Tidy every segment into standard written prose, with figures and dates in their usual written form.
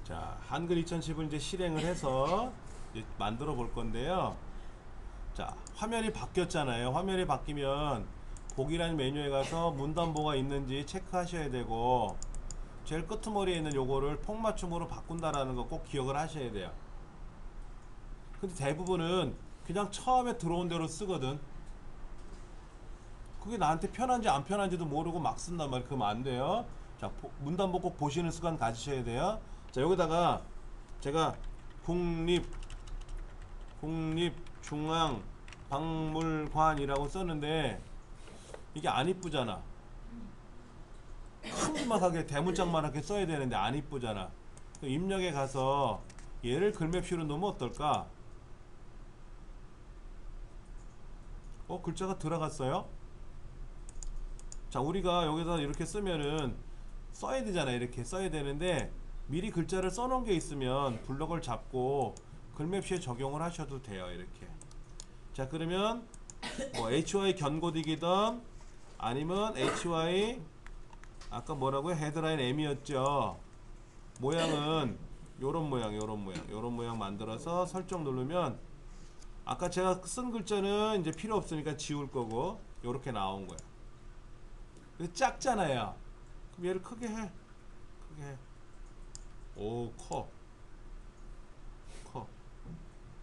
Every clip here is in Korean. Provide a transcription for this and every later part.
자, 한글 2010을 이제 실행을 해서 이제 만들어 볼 건데요. 자, 화면이 바뀌었잖아요. 화면이 바뀌면 복이라는 메뉴에 가서 문단보가 있는지 체크하셔야 되고, 제일 끄트머리에 있는 요거를 폭맞춤으로 바꾼다라는 거 꼭 기억을 하셔야 돼요. 근데 대부분은 그냥 처음에 들어온 대로 쓰거든. 그게 나한테 편한지 안 편한지도 모르고 막 쓴단 말이야. 그러면 안 돼요. 자, 문단보 꼭 보시는 습관 가지셔야 돼요. 자, 여기다가 제가 국립 국립중앙박물관이라고 썼는데 이게 안 이쁘잖아. 큰막하게 대문짝만하게 써야 되는데 안 이쁘잖아. 입력에 가서 얘를 글맵시로 넣으면 어떨까? 글자가 들어갔어요? 자, 우리가 여기서 이렇게 쓰면은 써야 되잖아. 이렇게 써야 되는데 미리 글자를 써놓은 게 있으면 블럭을 잡고 글맵시에 적용을 하셔도 돼요. 이렇게. 자, 그러면 뭐 HY 견고딕이든 아니면 HY 아까 뭐라고요? 헤드라인 M이었죠. 모양은 요런 모양 만들어서 설정 누르면 아까 제가 쓴 글자는 이제 필요 없으니까 지울 거고 요렇게 나온 거야. 근데 작잖아요. 그럼 얘를 크게 해. 크게 해. 오, 커.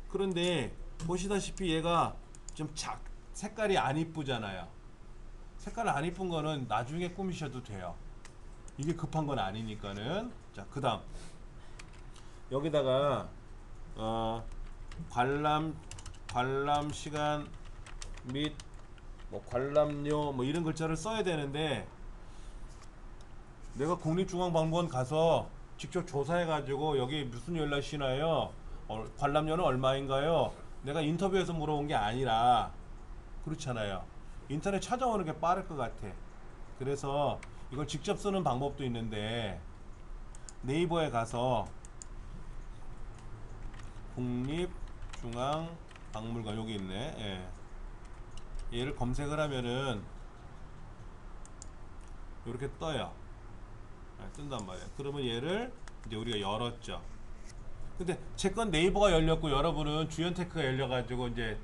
그런데 보시다시피 얘가 좀 색깔이 안 이쁘잖아요. 색깔 안 이쁜 거는 나중에 꾸미셔도 돼요. 이게 급한 건 아니니까는. 자, 그 다음 여기다가 관람 시간 및 뭐 관람료 뭐 이런 글자를 써야 되는데 내가 국립중앙박물관 가서 직접 조사해 가지고 여기 무슨 연락이시나요? 관람료는 얼마인가요? 내가 인터뷰에서 물어본 게 아니라 그렇잖아요. 인터넷 찾아오는 게 빠를 것 같아. 그래서 이걸 직접 쓰는 방법도 있는데 네이버에 가서 국립중앙박물관 여기 있네. 예. 얘를 검색을 하면은 이렇게 떠요. 뜬단 말이야. 그러면 얘를 이제 우리가 열었죠. 근데 제 건 네이버가 열렸고 여러분은 주연테크가 열려가지고 이제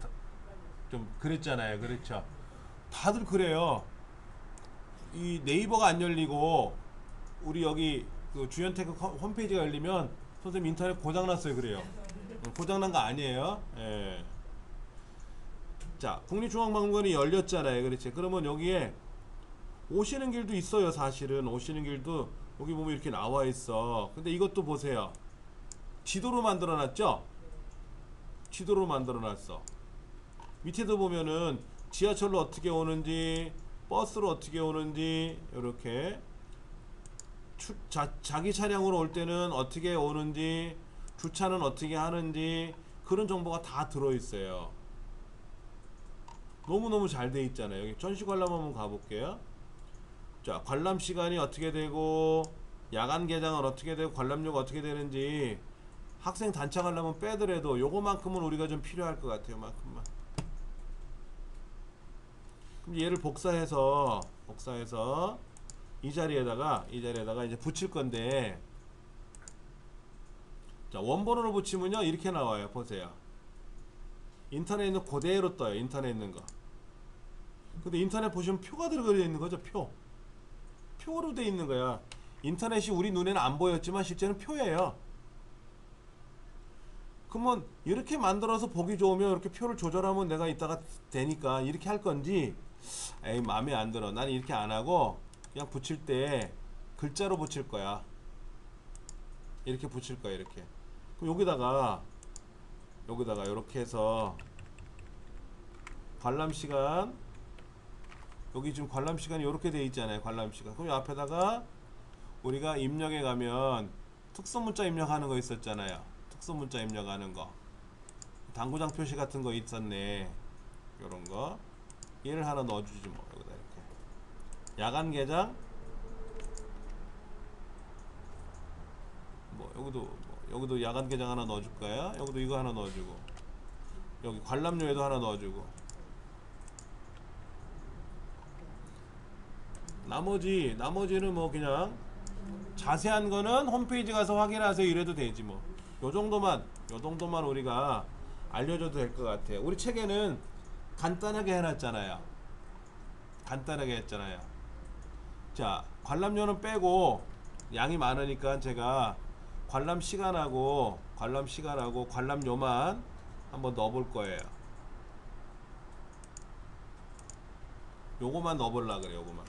좀 그랬잖아요. 그렇죠? 다들 그래요. 이 네이버가 안 열리고 우리 여기 그 주연테크 홈페이지가 열리면 선생님 인터넷 고장났어요. 그래요. 고장난 거 아니에요. 예. 자, 국립중앙박물관이 열렸잖아요. 그렇지? 그러면 여기에 오시는 길도 있어요. 사실은 오시는 길도 여기 보면 이렇게 나와 있어. 근데 이것도 보세요. 지도로 만들어 놨죠? 지도로 만들어 놨어. 밑에도 보면은 지하철로 어떻게 오는지 버스로 어떻게 오는지 이렇게 자기 차량으로 올 때는 어떻게 오는지 주차는 어떻게 하는지 그런 정보가 다 들어있어요. 너무너무 잘 돼 있잖아요. 여기 전시관람 한번 가볼게요. 자, 관람 시간이 어떻게 되고 야간 개장은 어떻게 되고 관람료가 어떻게 되는지 학생 단체 관람은 빼더라도 요거만큼은 우리가 좀 필요할 것 같아요. 만큼만. 그럼 얘를 복사해서 이 자리에다가 이제 붙일 건데, 자, 원본으로 붙이면요 이렇게 나와요. 보세요. 인터넷에 있는 그대로 떠요. 인터넷에 있는 거. 근데 인터넷 보시면 표가 들어가 있는 거죠. 표로 돼 있는 거야. 인터넷이 우리 눈에는 안 보였지만 실제는 표예요. 그러면 이렇게 만들어서 보기 좋으면 이렇게 표를 조절하면 내가 이따가 되니까 이렇게 할 건지, 에이 마음에 안 들어. 난 이렇게 안 하고 그냥 붙일 때 글자로 붙일 거야. 이렇게 붙일 거야. 이렇게. 그럼 여기다가 이렇게 해서 관람 시간, 여기 지금 관람 시간이 이렇게 돼 있잖아요. 관람 시간. 그럼 이 앞에다가 우리가 입력에 가면 특수 문자 입력하는 거 있었잖아요. 특수 문자 입력하는 거. 당구장 표시 같은 거 있었네. 요런 거. 얘를 하나 넣어주지 뭐. 여기다 이렇게. 야간 개장. 여기도 야간 개장 하나 넣어줄까요? 여기도 이거 하나 넣어주고. 여기 관람료에도 하나 넣어주고. 나머지는 뭐 그냥 자세한 거는 홈페이지 가서 확인하세요. 이래도 되지 뭐. 요 정도만 우리가 알려줘도 될 것 같아요. 우리 책에는 간단하게 해놨잖아요. 간단하게 했잖아요. 자, 관람료는 빼고 양이 많으니까 제가 관람 시간하고 관람료만 한번 넣어볼 거예요. 요거만 넣어볼라 그래요. 요거만.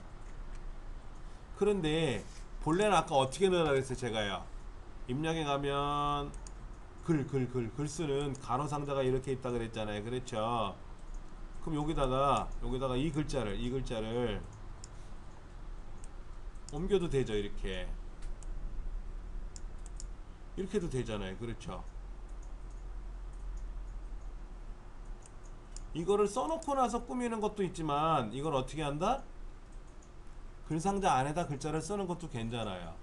그런데 본래는 아까 어떻게 넣으라 그랬어요. 제가요. 입력에 가면 글 쓰는 가로 상자가 이렇게 있다 그랬잖아요. 그렇죠. 그럼 여기다가 이 글자를 옮겨도 되죠. 이렇게도 되잖아요. 그렇죠. 이거를 써놓고 나서 꾸미는 것도 있지만 이걸 어떻게 한다? 글상자 안에다 글자를 쓰는 것도 괜찮아요.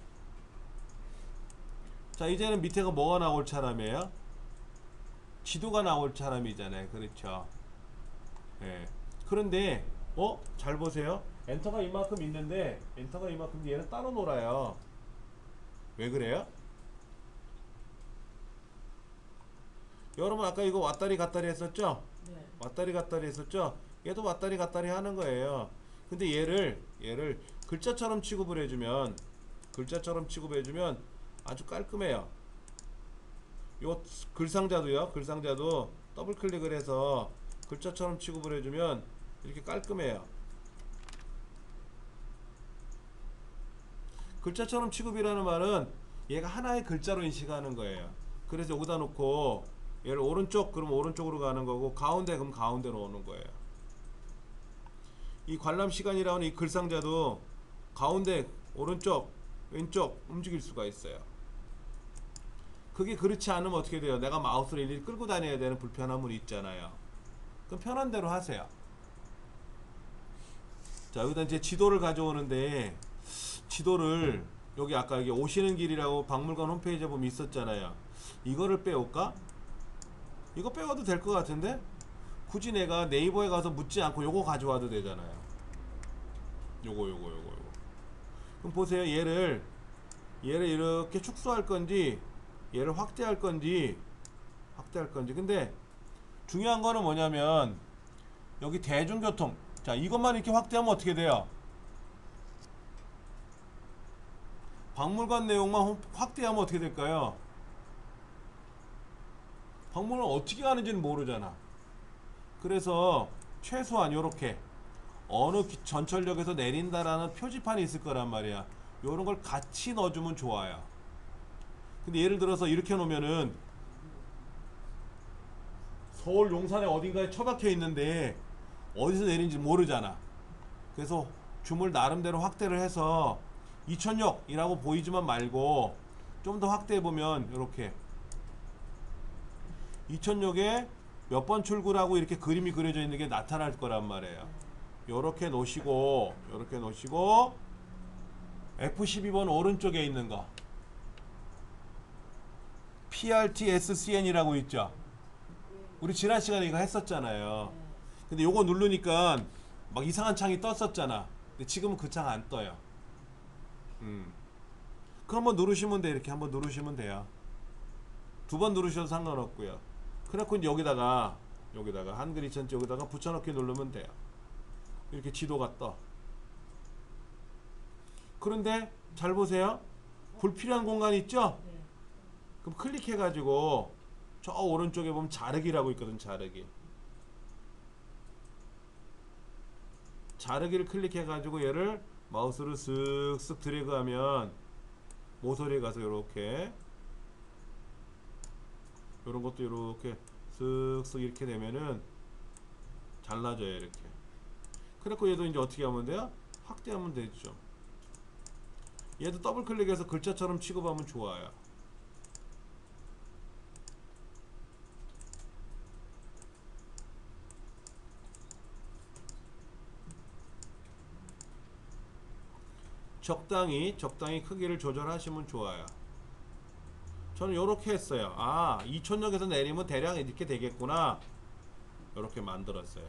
자, 이제는 밑에가 뭐가 나올 차람이에요? 지도가 나올 차람이잖아요. 그렇죠. 예. 그런데 잘 보세요. 엔터가 이만큼 있는데 얘는 따로 놀아요. 왜 그래요? 여러분 아까 이거 왔다리 갔다리 했었죠? 네. 왔다리 갔다리 했었죠? 얘도 왔다리 갔다리 하는 거예요. 근데 얘를 글자처럼 취급을 해주면 아주 깔끔해요. 요 글상자도 더블 클릭을 해서 글자처럼 취급을 해주면 이렇게 깔끔해요. 글자처럼 취급이라는 말은 얘가 하나의 글자로 인식하는 거예요. 그래서 여기다 놓고 얘를 오른쪽 그럼 오른쪽으로 가는 거고 가운데 그럼 가운데로 오는 거예요. 이 관람 시간이라는 이 글상자도 가운데 오른쪽 왼쪽 움직일 수가 있어요. 그게 그렇지 않으면 어떻게 돼요? 내가 마우스를 일일이 끌고 다녀야 되는 불편함은 있잖아요. 그럼 편한 대로 하세요. 자, 여기다 이제 지도를 가져오는데 지도를 여기 아까 여기 오시는 길이라고 박물관 홈페이지에 보면 있었잖아요. 이거를 빼올까? 이거 빼와도 될 것 같은데? 굳이 내가 네이버에 가서 묻지 않고 요거 가져와도 되잖아요. 요거. 그럼 보세요. 얘를 이렇게 축소할 건지 얘를 확대할 건지 근데 중요한 거는 뭐냐면 여기 대중교통, 자 이것만 이렇게 확대하면 어떻게 돼요? 박물관 내용만 확대하면 어떻게 될까요? 박물관 어떻게 가는지는 모르잖아. 그래서 최소한 요렇게 어느 전철역에서 내린다라는 표지판이 있을 거란 말이야. 요런 걸 같이 넣어주면 좋아요. 근데 예를 들어서 이렇게 놓으면은 서울 용산에 어딘가에 처박혀 있는데 어디서 내린지 모르잖아. 그래서 줌을 나름대로 확대를 해서 이천역이라고 보이지만 말고 좀 더 확대해보면 이렇게 이천역에 몇 번 출구라고 이렇게 그림이 그려져 있는 게 나타날 거란 말이에요. 요렇게 놓으시고 F12번 오른쪽에 있는 거 PRTSCN이라고 있죠. 우리 지난 시간에 이거 했었잖아요. 근데 요거 누르니까 막 이상한 창이 떴었잖아. 근데 지금은 그 창 안 떠요. 그 한번 누르시면 돼. 이렇게 한번 누르시면 돼요. 두 번 누르셔도 상관없고요. 그래갖고 이제 여기다가 한글 2000 여기다가 붙여넣기 누르면 돼요. 이렇게 지도가 떠. 그런데 잘 보세요. 불필요한 공간이 있죠? 네. 그럼 클릭해가지고 저 오른쪽에 보면 자르기라고 있거든. 자르기를 클릭해가지고 얘를 마우스로 쓱쓱 드래그하면 모서리에 가서 이렇게 이런 것도 이렇게 쓱쓱 이렇게 되면은 잘라져요. 이렇게. 그래갖고 얘도 이제 어떻게 하면 돼요? 확대하면 되죠. 얘도 더블 클릭해서 글자처럼 취급하면 좋아요. 적당히 크기를 조절하시면 좋아요. 저는 요렇게 했어요. 아, 이천역에서 내리면 대략 이렇게 되겠구나. 요렇게 만들었어요.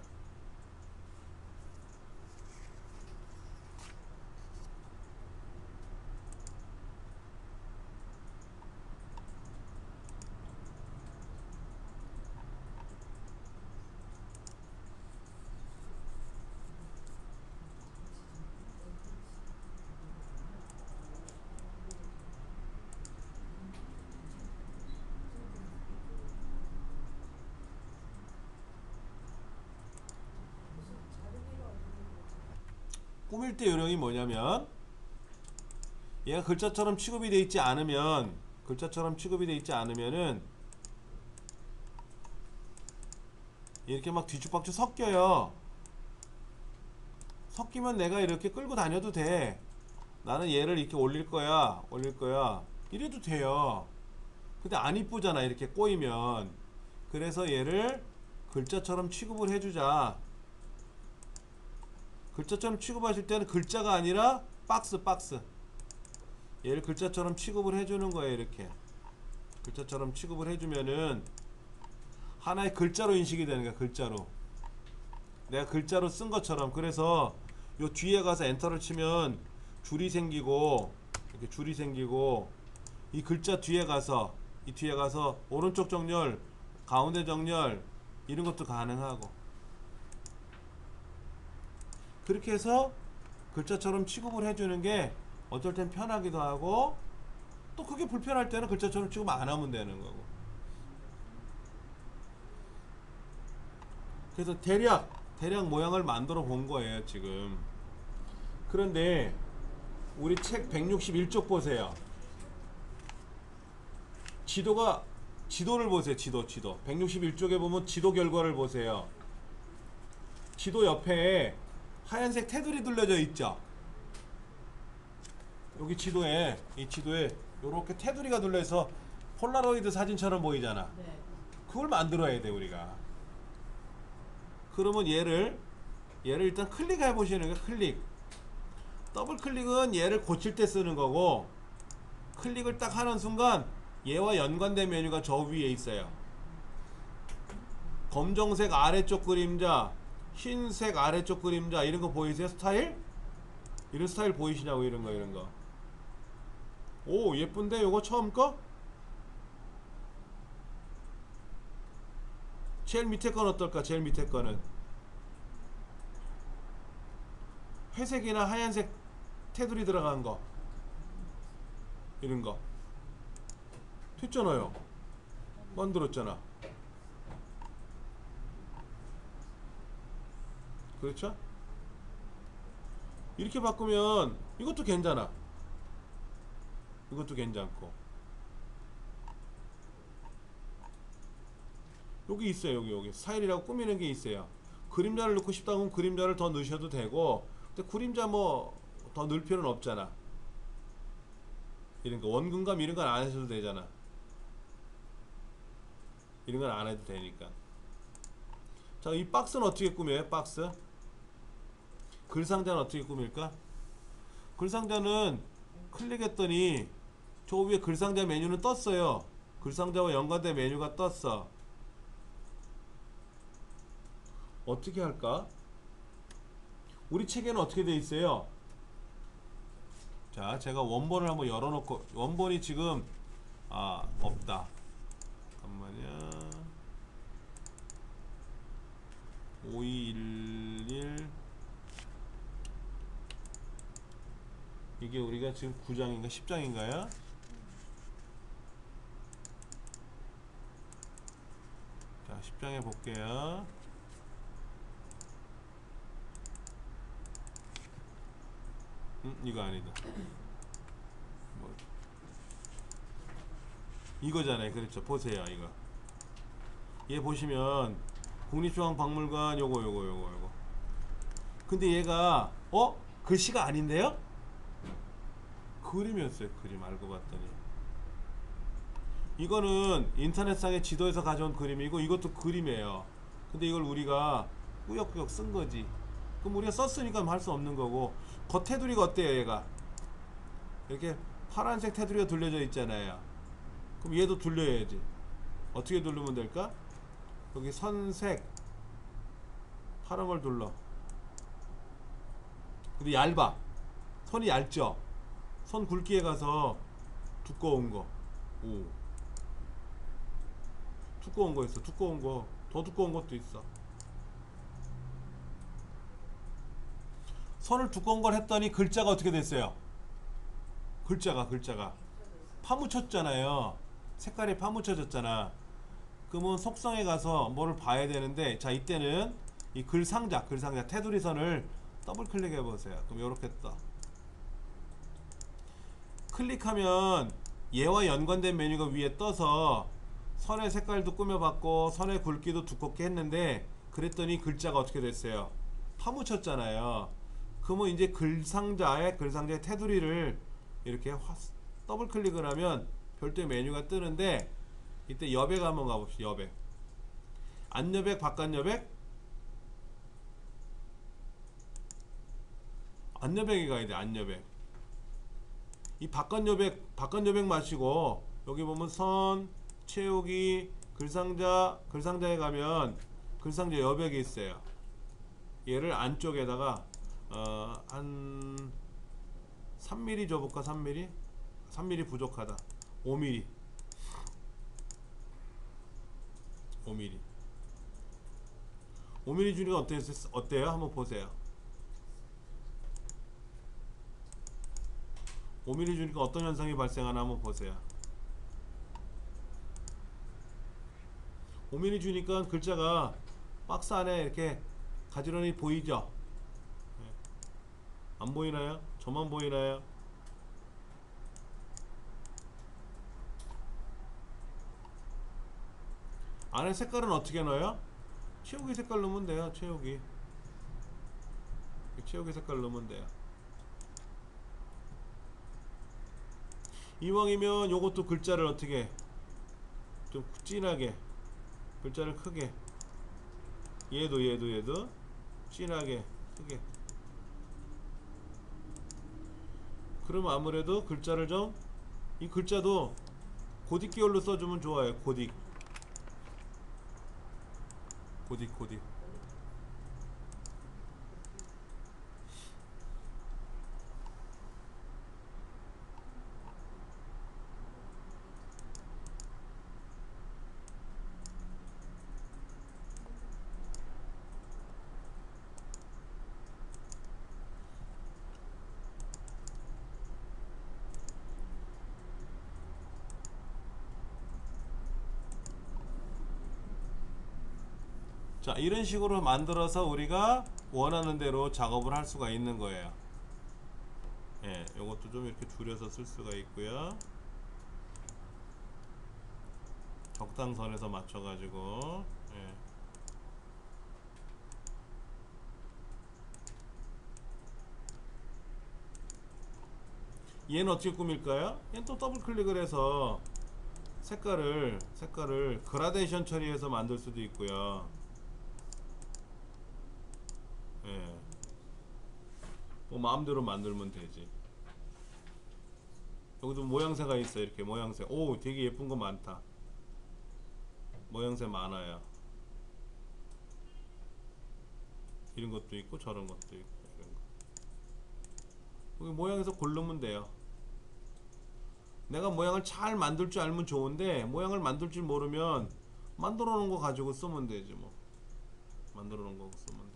꾸밀 때 요령이 뭐냐면 얘가 글자처럼 취급이 돼 있지 않으면 은 이렇게 막 뒤죽박죽 섞여요. 섞이면 내가 이렇게 끌고 다녀도 돼. 나는 얘를 이렇게 올릴 거야 이래도 돼요. 근데 안 이쁘잖아 이렇게 꼬이면. 그래서 얘를 글자처럼 취급을 해주자. 글자처럼 취급하실 때는 글자가 아니라 박스. 얘를 글자처럼 취급을 해주는 거예요. 이렇게 글자처럼 취급을 해주면은 하나의 글자로 인식이 되는 거야. 글자로 내가 글자로 쓴 것처럼. 그래서 요 뒤에 가서 엔터를 치면 줄이 생기고 이렇게 줄이 생기고 이 글자 뒤에 가서 오른쪽 정렬 가운데 정렬 이런 것도 가능하고 그렇게 해서 글자처럼 취급을 해주는 게 어떨 땐 편하기도 하고 또 그게 불편할 때는 글자처럼 취급 안 하면 되는 거고. 그래서 대략 모양을 만들어 본 거예요 지금. 그런데 우리 책 161쪽 보세요. 지도를 보세요. 지도 161쪽에 보면 지도 결과를 보세요. 지도 옆에 하얀색 테두리 둘러져 있죠. 여기 지도에 이렇게 테두리가 둘러서 폴라로이드 사진처럼 보이잖아. 네. 그걸 만들어야 돼 우리가. 그러면 얘를 일단 클릭해 보시는 거야. 클릭. 더블 클릭은 얘를 고칠 때 쓰는 거고, 클릭을 딱 하는 순간 얘와 연관된 메뉴가 저 위에 있어요. 검정색 아래쪽 그림자, 흰색 아래쪽 그림자, 이런 거 보이세요? 스타일? 이런 스타일 보이시냐고. 이런 거. 오, 예쁜데? 요거 처음 거? 제일 밑에 건 어떨까? 제일 밑에 거는 회색이나 하얀색 테두리 들어간 거, 이런 거 됐잖아요. 만들었잖아. 그렇죠? 이렇게 바꾸면 이것도 괜찮아. 이것도 괜찮고. 여기 있어요. 여기 스타일이라고 꾸미는 게 있어요. 그림자를 넣고 싶다 하면 그림자를 더 넣으셔도 되고, 근데 그림자 뭐 더 넣을 필요는 없잖아. 이런 거 원근감 이런 건 안 하셔도 되잖아. 이런 건 안 해도 되니까. 자, 이 박스는 어떻게 꾸며요? 박스. 글상자는 어떻게 꾸밀까? 글상자는 클릭했더니 저 위에 글상자 메뉴는 떴어요. 글상자와 연관된 메뉴가 떴어. 어떻게 할까? 우리 책에는 어떻게 돼 있어요? 자, 제가 원본을 한번 열어놓고, 원본이 지금 없다. 잠깐만요. 5211 이게 우리가 지금 9장인가 10장인가요? 자, 10장에 볼게요. 이거 아니다. 뭐, 이거잖아요. 그렇죠. 보세요. 이거. 얘 보시면 국립중앙박물관 요거. 근데 얘가 글씨가 아닌데요? 그림이었어요. 그림. 알고 봤더니 이거는 인터넷상의 지도에서 가져온 그림이고, 이것도 그림이에요. 근데 이걸 우리가 꾸역꾸역 쓴 거지. 그럼 우리가 썼으니까 할 수 없는 거고. 겉 테두리가 어때요? 얘가 이렇게 파란색 테두리가 둘려져 있잖아요. 그럼 얘도 둘려야지. 어떻게 누르면 될까? 여기 선색 파란 걸 눌러. 근데 얇아. 선이 얇죠? 선 굵기에 가서 두꺼운 거. 오, 두꺼운 거 있어. 두꺼운 거. 더 두꺼운 것도 있어. 선을 두꺼운 걸 했더니 글자가 어떻게 됐어요? 글자가 파묻혔잖아요. 색깔이 파묻혀졌잖아. 그러면 속성에 가서 뭐를 봐야 되는데, 자, 이때는 이 글상자 테두리 선을 더블 클릭해 보세요. 그럼 요렇게 떠. 클릭하면 얘와 연관된 메뉴가 위에 떠서 선의 색깔도 꾸며봤고 선의 굵기도 두껍게 했는데, 그랬더니 글자가 어떻게 됐어요? 파묻혔잖아요. 그러면 이제 글상자의 테두리를 이렇게 더블 클릭을 하면 별도의 메뉴가 뜨는데, 이때 여백 한번 가봅시다. 여백. 안여백, 바깥여백? 안여백이 가야 돼. 안여백. 이 바깥여백 마시고 여기 보면 선, 채우기, 글상자에 가면 글상자 여백이 있어요. 얘를 안쪽에다가 한 3mm 줘볼까? 3mm? 3mm 부족하다. 5mm. 5mm. 5mm 주니까 어때요? 한번 보세요. 5mm 주니까 어떤 현상이 발생하나 한번 보세요. 5mm 주니까 글자가 박스 안에 이렇게 가지런히 보이죠? 안 보이나요? 저만 보이나요? 안에 색깔은 어떻게 넣어요? 채우기 색깔 넣으면 돼요. 채우기 색깔 넣으면 돼요. 이왕이면 요것도 글자를 어떻게 좀 진하게, 글자를 크게, 얘도 진하게 크게. 그러면 아무래도 글자를 좀, 이 글자도 고딕 계열로 써주면 좋아요. 고딕. 자, 이런 식으로 만들어서 우리가 원하는 대로 작업을 할 수가 있는 거예요. 예, 요것도 좀 이렇게 줄여서 쓸 수가 있고요. 적당선에서 맞춰가지고, 예. 얘는 어떻게 꾸밀까요? 얘는 또 더블 클릭을 해서 색깔을 그라데이션 처리해서 만들 수도 있고요. 예. 뭐 마음대로 만들면 되지. 여기도 모양새가 있어. 이렇게 모양새. 오, 되게 예쁜 거 많다. 모양새 많아요. 이런 것도 있고 저런 것도 있고 이런 거. 여기 모양에서 고르면 돼요. 내가 모양을 잘 만들 줄 알면 좋은데, 모양을 만들 줄 모르면 만들어 놓은 거 가지고 쓰면 되지 뭐. 만들어 놓은 거 쓰면 되지.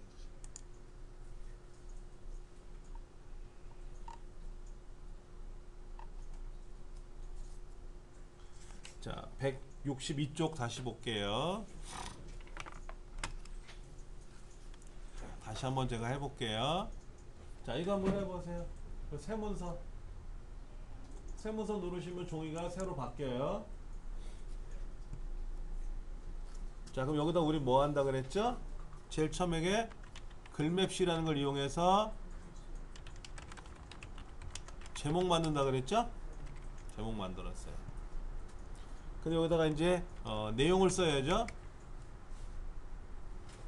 자, 162쪽 다시 볼게요. 다시 한번 제가 해볼게요. 자, 이거 한번 해보세요. 세문서 누르시면 종이가 새로 바뀌어요. 자, 그럼 여기다 우리 뭐 한다 그랬죠? 제일 처음에 글맵시라는 걸 이용해서 제목 만든다 그랬죠? 제목 만들었어요. 근데 여기다가 이제 내용을 써야죠.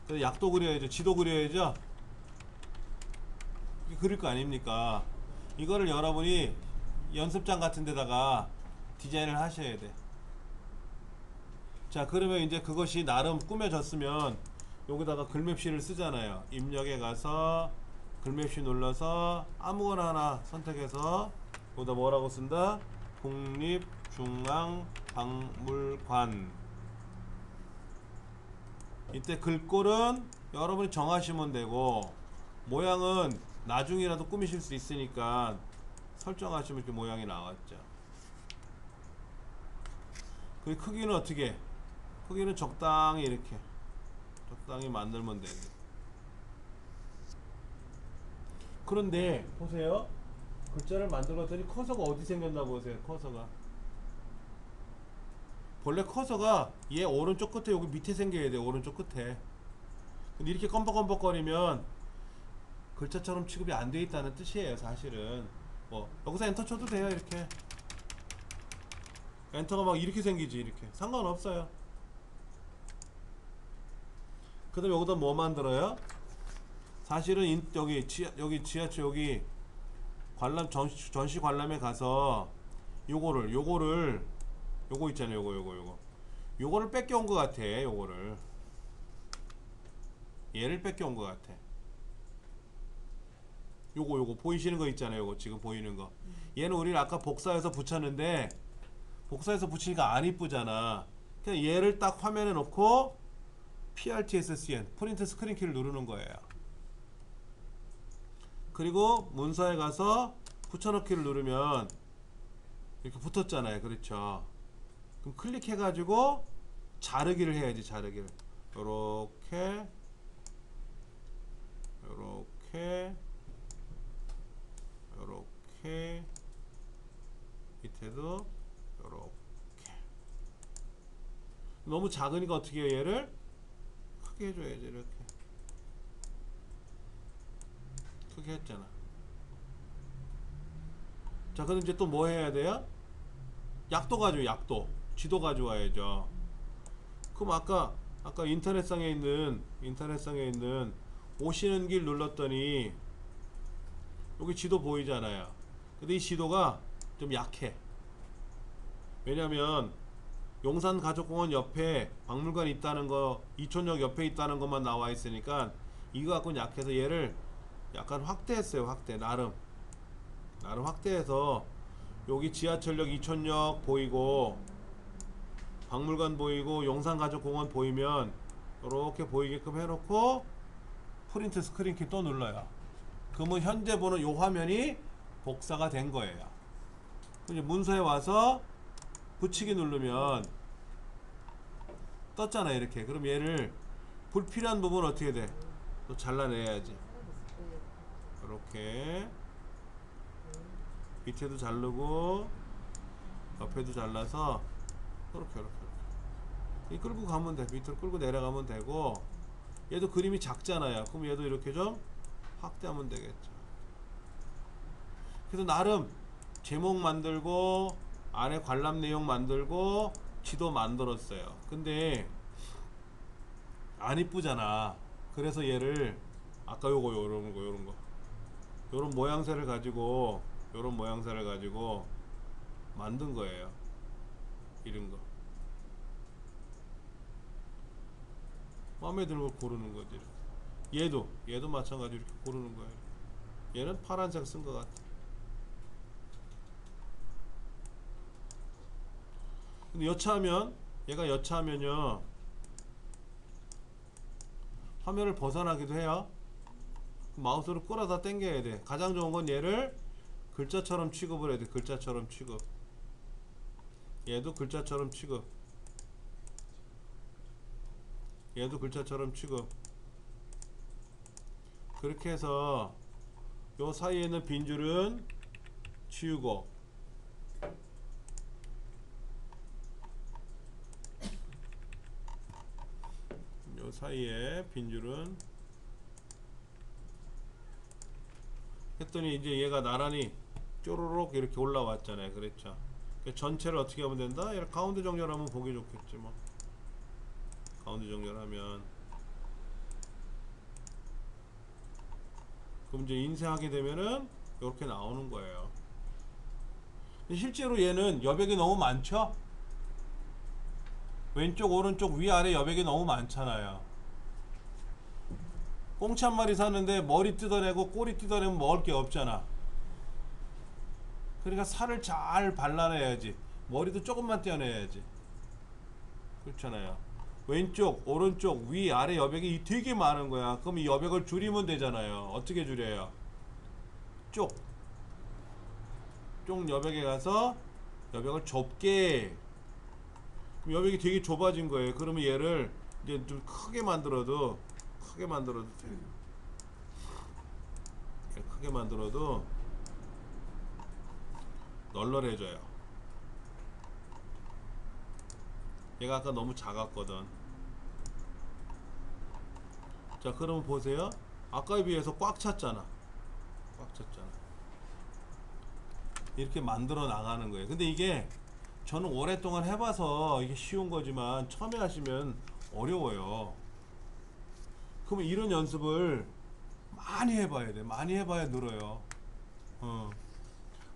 그래서 약도 그려야죠. 지도 그려야죠. 이게 그릴 거 아닙니까? 이거를 여러분이 연습장 같은 데다가 디자인을 하셔야 돼. 자, 그러면 이제 그것이 나름 꾸며졌으면 여기다가 글맵시를 쓰잖아요. 입력에 가서 글맵시 눌러서 아무거나 하나 선택해서 여기다 뭐라고 쓴다? 국립중앙박물관. 이때 글꼴은 여러분이 정하시면 되고, 모양은 나중이라도 꾸미실 수 있으니까 설정하시면 이렇게 모양이 나왔죠. 그 크기는 어떻게? 크기는 적당히 이렇게 적당히 만들면 되고. 그런데 보세요. 글자를 만들었더니 커서가 어디 생겼나 보세요. 커서가 원래 커서가 얘 오른쪽 끝에 여기 밑에 생겨야 돼. 오른쪽 끝에. 근데 이렇게 껌벅껌벅거리면 글자처럼 취급이 안 돼 있다는 뜻이에요. 사실은 뭐 여기서 엔터 쳐도 돼요. 이렇게 엔터가 막 이렇게 생기지. 이렇게 상관없어요. 그 다음에 여기다 뭐 만들어요? 사실은 여기 지하철 여기 관람 전시 관람에 가서 요거 있잖아요. 요거를 뺏겨온 것 같아. 얘를 뺏겨온 것 같아. 요거 보이시는 거 있잖아요. 요거 지금 보이는 거. 얘는 우리는 아까 복사해서 붙였는데 복사해서 붙이니까 안 이쁘잖아. 그냥 얘를 딱 화면에 놓고 PRTSCN 프린트 스크린 키를 누르는 거예요. 그리고 문서에 가서 붙여넣기를 누르면 이렇게 붙었잖아요. 그렇죠. 그럼 클릭해가지고 자르기를 해야지. 자르기를 요렇게 밑에도 요렇게. 너무 작으니까 어떻게 해요? 얘를 크게 해줘야지. 이렇게 크게 했잖아. 자, 그럼 이제 또 뭐 해야 돼요? 약도 가져요. 약도 지도 가져와야죠. 그럼 아까 인터넷상에 있는 오시는 길 눌렀더니 여기 지도 보이잖아요. 근데 이 지도가 좀 약해. 왜냐면 용산가족공원 옆에 박물관 있다는 거, 이촌역 옆에 있다는 것만 나와 있으니까 이거 갖고는 약해서 얘를 약간 확대했어요. 나름 확대해서 여기 지하철역 이촌역 보이고 박물관 보이고 용산가족공원 보이면 이렇게 보이게끔 해놓고 프린트 스크린키 또 눌러요. 그러면 현재 보는 요 화면이 복사가 된 거예요. 이제 문서에 와서 붙이기 누르면 떴잖아요. 이렇게. 그럼 얘를 불필요한 부분 어떻게 돼? 또 잘라내야지. 이렇게 밑에도 자르고 옆에도 잘라서 이렇게 이 끌고 가면 돼. 밑으로 끌고 내려가면 되고, 얘도 그림이 작잖아요. 그럼 얘도 이렇게 좀 확대하면 되겠죠. 그래서 나름 제목 만들고 안에 관람 내용 만들고 지도 만들었어요. 근데 안 이쁘잖아. 그래서 얘를 아까 요런 모양새를 가지고 만든 거예요. 이런 거 마음에 드는 걸 고르는 거지. 얘도 마찬가지로 이렇게 고르는 거예요. 얘는 파란색 쓴 것 같아. 근데 얘가 여차하면요 화면을 벗어나기도 해요. 마우스로 끌어다 당겨야 돼. 가장 좋은 건 얘를 글자처럼 취급을 해야 돼. 글자처럼 취급. 얘도 글자처럼 취급. 얘도 글자처럼 취급. 그렇게 해서 요 사이에 있는 빈줄은 치우고, 요 사이에 빈줄은 했더니 이제 얘가 나란히 쪼르륵 이렇게 올라왔잖아요. 그랬죠. 전체를 어떻게 하면 된다? 얘를 가운데 정렬하면 보기 좋겠지 뭐. 가운데 정렬하면 그럼 이제 인쇄하게 되면은 이렇게 나오는 거예요. 근데 실제로 얘는 여백이 너무 많죠? 왼쪽 오른쪽 위아래 여백이 너무 많잖아요. 꽁치 한 마리 사는데 머리 뜯어내고 꼬리 뜯어내면 먹을 게 없잖아. 그러니까 살을 잘 발라내야지. 머리도 조금만 떼어내야지. 그렇잖아요. 왼쪽 오른쪽 위아래 여백이 되게 많은 거야. 그럼 이 여백을 줄이면 되잖아요. 어떻게 줄여요? 쪽 여백에 가서 여백을 좁게. 여백이 되게 좁아진 거예요. 그러면 얘를 이제 좀 크게 만들어도 돼요. 크게 만들어도 널널해져요. 얘가 아까 너무 작았거든. 자, 그러면 보세요. 아까에 비해서 꽉 찼잖아. 꽉 찼잖아. 이렇게 만들어 나가는 거예요. 근데 이게 저는 오랫동안 해봐서 이게 쉬운 거지만 처음에 하시면 어려워요. 그러면 이런 연습을 많이 해봐야 돼. 많이 해봐야 늘어요.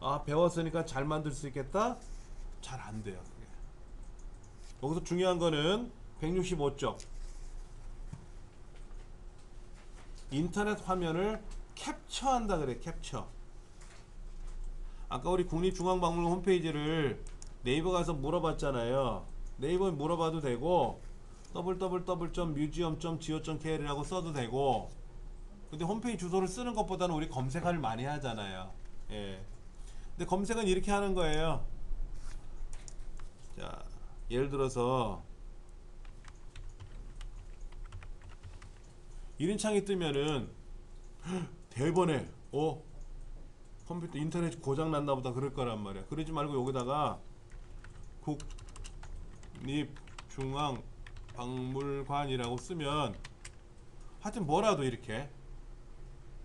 아, 배웠으니까 잘 만들 수 있겠다? 잘 안 돼요. 그게. 여기서 중요한 거는 165쪽. 인터넷 화면을 캡처한다 그래. 캡처. 아까 우리 국립중앙박물관 홈페이지를 네이버 가서 물어봤잖아요. 네이버에 물어봐도 되고 www.museum.go.kr이라고 써도 되고. 근데 홈페이지 주소를 쓰는 것보다는 우리 검색을 많이 하잖아요. 예. 근데 검색은 이렇게 하는 거예요. 자, 예를 들어서 1인창이 뜨면은 대번에 컴퓨터 인터넷 고장 났나 보다 그럴 거란 말이야. 그러지 말고 여기다가 국립중앙박물관이라고 쓰면 하여튼 뭐라도 이렇게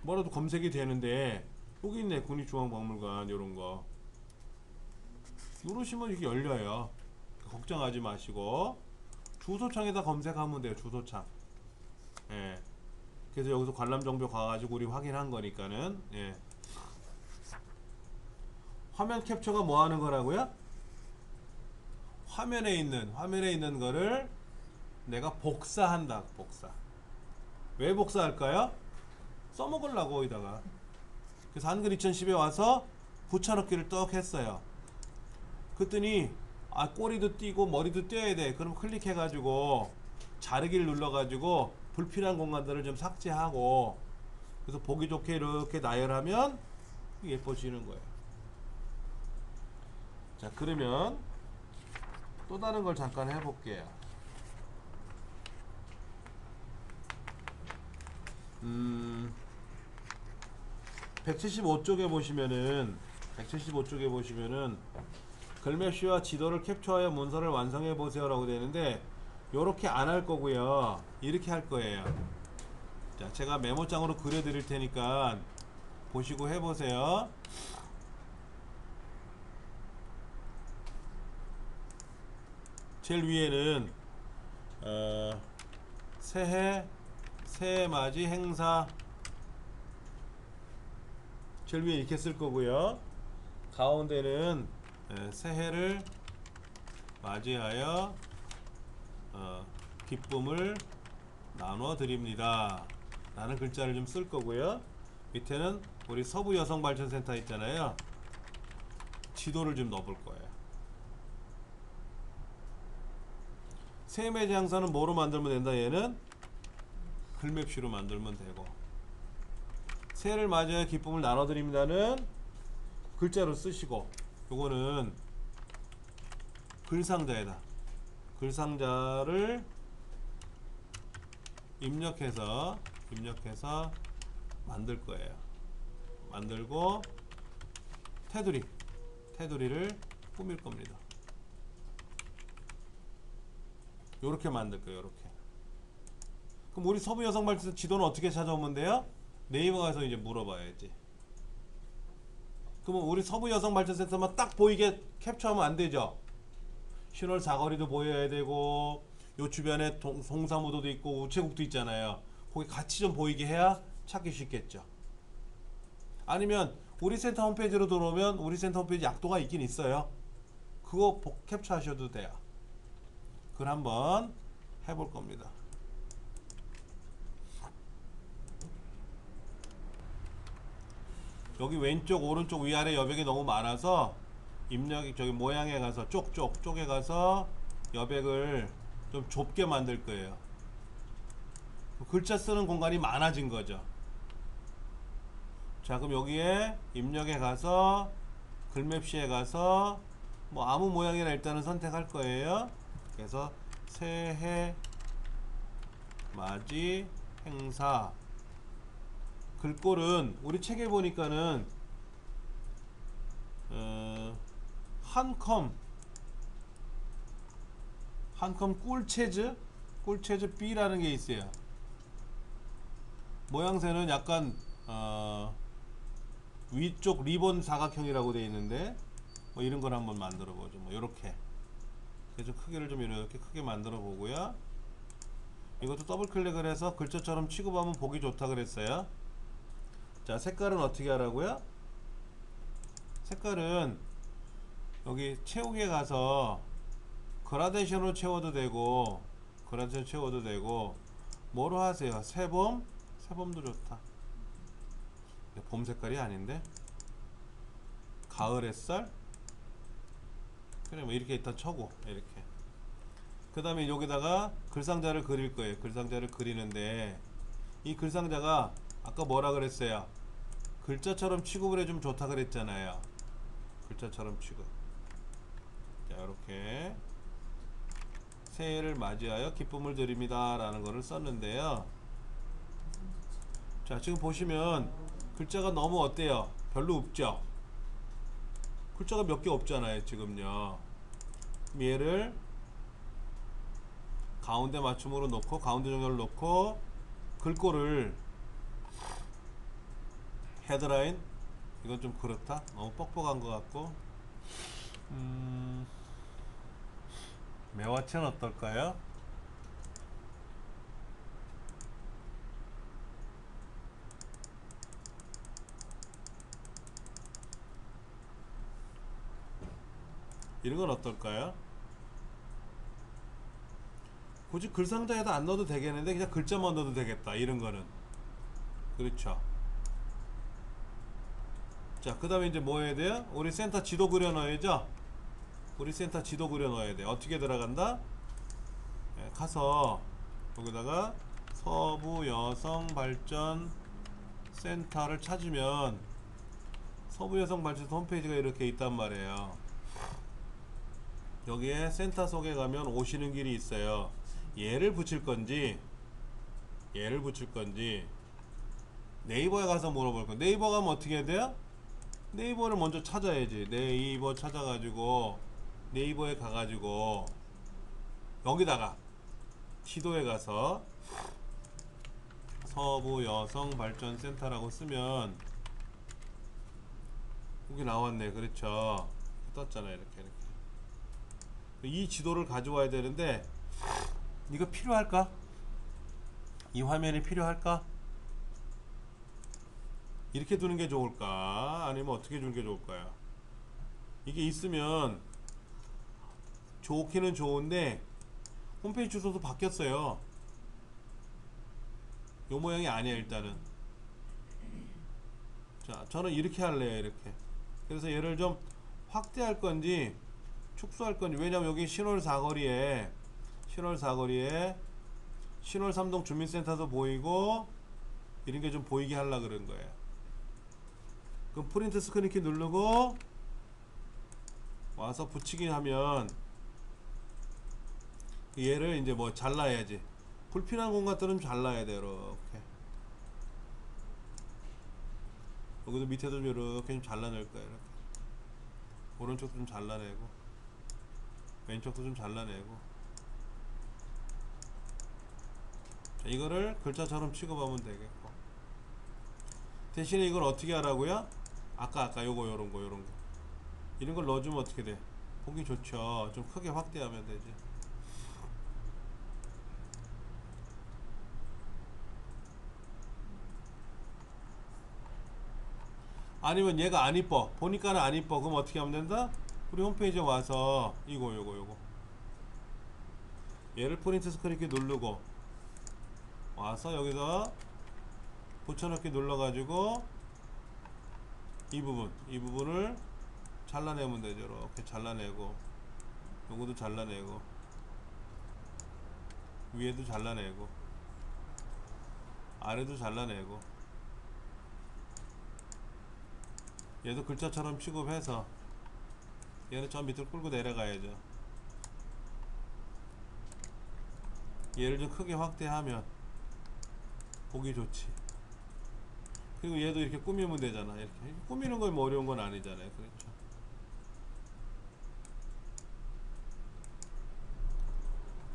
뭐라도 검색이 되는데 여기 있네. 국립중앙박물관 요런거 누르시면 이게 열려요. 걱정하지 마시고 주소창에다 검색하면 돼요. 주소창. 예. 그래서 여기서 관람정보 가가지고 우리 확인한 거니까는. 예. 화면 캡처가 뭐 하는 거라고요? 화면에 있는 거를 내가 복사한다. 복사. 왜 복사할까요? 써먹으려고 거기다가. 그래서 한글 2010에 와서 붙여넣기를 떡 했어요. 그랬더니 꼬리도 띄고 머리도 띄어야 돼. 그럼 클릭해가지고 자르기를 눌러가지고 불필요한 공간들을 좀 삭제하고, 그래서 보기 좋게 이렇게 나열하면 예뻐지는 거예요. 자, 그러면 또 다른 걸 잠깐 해볼게요. 175쪽에 보시면은 글맵시와 지도를 캡처하여 문서를 완성해 보세요 라고 되는데, 요렇게 안 할 거고요. 이렇게 할 거예요. 자, 제가 메모장으로 그려 드릴 테니까 보시고 해보세요. 제일 위에는 새해 맞이 행사, 제일 위에 이렇게 쓸 거고요. 가운데는 새해를 맞이하여 기쁨을 나눠 드립니다 라는 글자를 좀 쓸 거고요. 밑에는 우리 서부여성발전센터 있잖아요. 지도를 좀 넣어볼 거예요. 새해맞이 행사는 뭐로 만들면 된다? 얘는 글맵시로 만들면 되고, 새해를 맞이하여 기쁨을 나눠드립니다는 글자로 쓰시고, 요거는 글상자에다 글상자를 입력해서 만들 거예요. 만들고 테두리를 꾸밀 겁니다. 요렇게 만들 거예요. 요렇게. 그럼 우리 서부여성발전센터 지도는 어떻게 찾아오면 돼요? 네이버 가서 이제 물어봐야지. 그러면 우리 서부여성발전센터만 딱 보이게 캡처하면 안 되죠. 신월 사거리도 보여야 되고, 요 주변에 동사무도도 있고 우체국도 있잖아요. 거기 같이 좀 보이게 해야 찾기 쉽겠죠. 아니면 우리 센터 홈페이지로 들어오면 우리 센터 홈페이지 약도가 있긴 있어요. 그거 캡처하셔도 돼요. 그걸 한번 해볼 겁니다. 여기 왼쪽 오른쪽 위아래 여백이 너무 많아서 입력이 저기 모양에 가서 쪽에 가서 여백을 좀 좁게 만들 거예요. 글자 쓰는 공간이 많아진 거죠. 자, 그럼 여기에 입력에 가서 글맵시에 가서 뭐 아무 모양이나 일단은 선택할 거예요. 그래서 새해 맞이 행사 글꼴은 우리 책에 보니까는 한컴 꿀체즈 B라는 게 있어요. 모양새는 약간 위쪽 리본 사각형이라고 되어 있는데 뭐 이런 걸 한번 만들어 보죠. 뭐 이렇게 좀 크기를 좀 이렇게 크게 만들어 보고요. 이것도 더블 클릭을 해서 글자처럼 취급하면 보기 좋다 그랬어요. 자, 색깔은 어떻게 하라고요? 색깔은 여기 채우기에 가서 그라데이션으로 채워도 되고 뭐로 하세요? 새봄도 좋다. 봄 색깔이 아닌데 가을 햇살 그래 뭐 이렇게 일단 쳐고 이렇게 그 다음에 여기다가 글상자를 그릴 거예요. 글상자를 그리는데 이 글상자가 아까 뭐라 그랬어요? 글자처럼 취급을 해주면 좋다 그랬잖아요. 글자처럼 취급. 자, 이렇게 새해를 맞이하여 기쁨을 드립니다 라는 거를 썼는데요. 자, 지금 보시면 글자가 너무 어때요? 별로 없죠? 글자가 몇 개 없잖아요 지금요. 얘를 가운데 맞춤으로 놓고 가운데 정렬을 놓고 글꼴을 헤드라인 이건 좀 그렇다. 너무 뻑뻑한 것 같고 매화체는 어떨까요? 이런 건 어떨까요? 굳이 글상자에다 안 넣어도 되겠는데 그냥 글자만 넣어도 되겠다. 이런 거는 그렇죠. 자, 그 다음에 이제 뭐 해야 돼요? 우리 센터 지도 그려 넣어야죠. 우리 센터 지도 그려 넣어야 돼. 어떻게 들어간다? 네, 가서 여기다가 서부 여성 발전 센터를 찾으면 서부 여성 발전 홈페이지가 이렇게 있단 말이에요. 여기에 센터 속에 가면 오시는 길이 있어요. 얘를 붙일 건지 네이버에 가서 물어볼 거. 네이버 가면 어떻게 해야 돼요? 네이버를 먼저 찾아야지. 네이버 찾아가지고 네이버에 가가지고 여기다가 지도에 가서 서부 여성 발전 센터라고 쓰면 여기 나왔네. 그렇죠. 떴잖아요. 이렇게 이 지도를 가져와야 되는데 이거 필요할까? 이 화면이 필요할까? 이렇게 두는 게 좋을까? 아니면 어떻게 두는 게 좋을까요? 이게 있으면 좋기는 좋은데 홈페이지 주소도 바뀌었어요. 요 모양이 아니야 일단은. 자, 저는 이렇게 할래요. 이렇게. 그래서 얘를 좀 확대할 건지 축소할 건지. 왜냐면 여기 신월 신월 3동 주민센터도 보이고 이런 게 좀 보이게 하려고 그런 거예요. 그럼 프린트 스크린 키 누르고 와서 붙이기 하면 얘를 이제 뭐 잘라야지. 불필요한 공간들은 잘라야 돼. 이렇게 여기도 밑에도 좀 이렇게 좀 잘라낼 거야. 이렇게 오른쪽도 좀 잘라내고 왼쪽도 좀 잘라내고. 자, 이거를 글자처럼 취급하면 되겠고 대신에 이걸 어떻게 하라고요? 아까 요거 요런 거 이런 걸 넣어주면 어떻게 돼? 보기 좋죠. 좀 크게 확대하면 되지. 아니면 얘가 안 이뻐. 보니까는 안 이뻐. 그럼 어떻게 하면 된다? 우리 홈페이지에 와서 요거 얘를 프린트 스크린 키 누르고 와서 여기서 붙여넣기 눌러가지고 이 부분을 잘라내면 되죠. 이렇게 잘라내고 요거도 잘라내고 위에도 잘라내고 아래도 잘라내고 얘도 글자처럼 취급해서 얘는 저 밑으로 끌고 내려가야죠. 얘를 좀 크게 확대하면 보기 좋지. 그리고 얘도 이렇게 꾸미면 되잖아. 이렇게 꾸미는 건 뭐 어려운 건 아니잖아요. 그렇죠.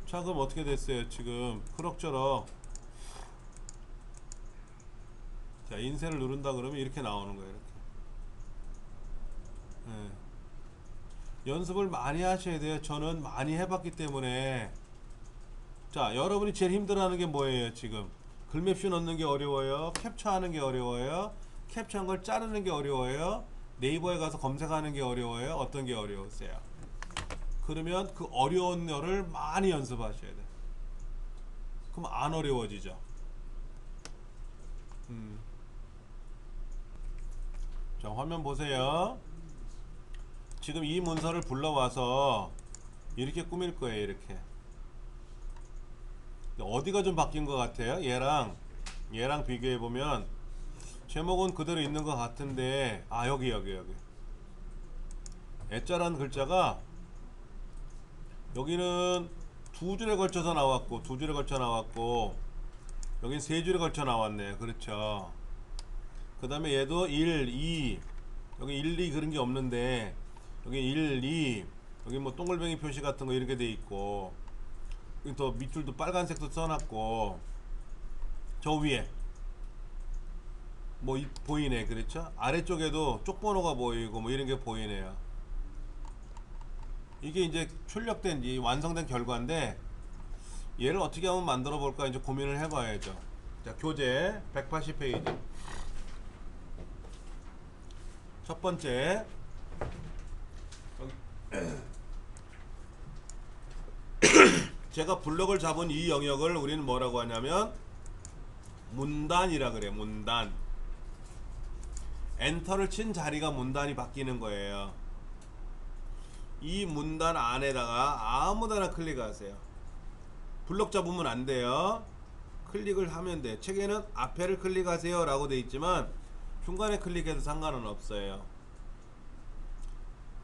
자, 그럼 어떻게 됐어요? 지금 그럭저럭. 자, 인쇄를 누른다 그러면 이렇게 나오는 거예요. 이렇게. 연습을 많이 하셔야 돼요. 저는 많이 해봤기 때문에. 자, 여러분이 제일 힘들어하는 게 뭐예요? 지금 글맵슈 넣는 게 어려워요? 캡처하는 게 어려워요? 캡처한 걸 자르는 게 어려워요? 네이버에 가서 검색하는 게 어려워요? 어떤 게 어려우세요? 그러면 그 어려운 거를 많이 연습하셔야 돼. 그럼 안 어려워지죠. 자, 화면 보세요. 지금 이 문서를 불러와서 이렇게 꾸밀 거예요. 이렇게. 어디가 좀 바뀐 것 같아요? 얘랑 비교해 보면 제목은 그대로 있는 것 같은데, 아, 여기 애자라는 글자가 여기는 두 줄에 걸쳐서 나왔고, 두 줄에 걸쳐 나왔고, 여긴 세 줄에 걸쳐 나왔네요. 그렇죠. 그 다음에 얘도 1, 2, 여기 1, 2 그런 게 없는데 여기 1, 2, 여기 뭐 동글뱅이 표시 같은 거 이렇게 돼 있고, 또 밑줄도 빨간색도 써놨고, 저 위에 뭐 보이네. 그렇죠. 아래쪽에도 쪽번호가 보이고 뭐 이런 게 보이네요. 이게 이제 출력된 이 완성된 결과인데, 얘를 어떻게 한번 만들어 볼까 이제 고민을 해봐야죠. 자, 교재 180페이지 첫 번째. 제가 블럭을 잡은 이 영역을 우리는 뭐라고 하냐면 문단이라 그래. 문단. 엔터를 친 자리가 문단이 바뀌는 거예요. 이 문단 안에다가 아무데나 클릭하세요. 블럭 잡으면 안 돼요. 클릭을 하면 돼. 책에는 앞에를 클릭하세요 라고 돼 있지만 중간에 클릭해도 상관은 없어요.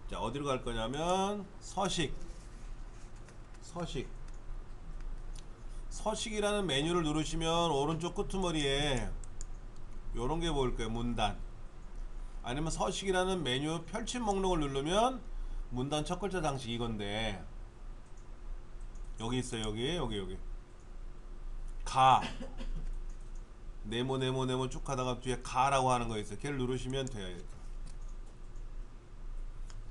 자, 어디로 갈 거냐면 서식이라는 메뉴를 누르시면 오른쪽 끄트머리에 요런 게 보일 거예요. 문단. 아니면 서식이라는 메뉴 펼침 목록을 누르면 문단 첫 글자 장식 이건데, 여기 있어요. 여기 가, 네모 쭉 가다가 뒤에 가라고 하는 거 있어요. 걔를 누르시면 돼요. 이렇게.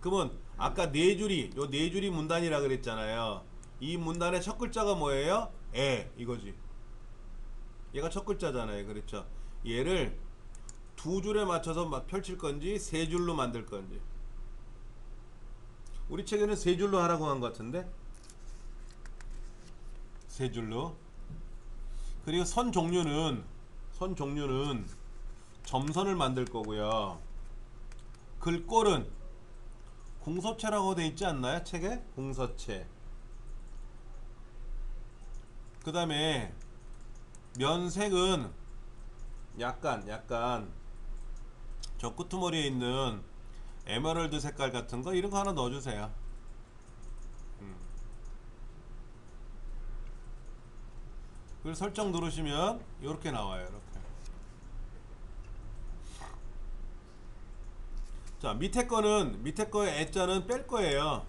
그러면 아까 네 줄이, 요 네 줄이 문단이라 그랬잖아요. 이 문단의 첫 글자가 뭐예요? 이거지. 얘가 첫 글자잖아요. 그렇죠. 얘를 두 줄에 맞춰서 막 펼칠 건지 세 줄로 만들 건지. 우리 책에는 세 줄로 하라고 한 것 같은데, 세 줄로. 그리고 선 종류는 점선을 만들 거고요. 글꼴은 궁서체라고 돼 있지 않나요? 책에? 궁서체. 그 다음에 면색은 약간 저 끄트머리에 있는 에메랄드 색깔 같은 거 이런 거 하나 넣어주세요. 그리고 설정 누르시면 이렇게 나와요. 이렇게. 자, 밑에 거의 애자는 뺄 거예요.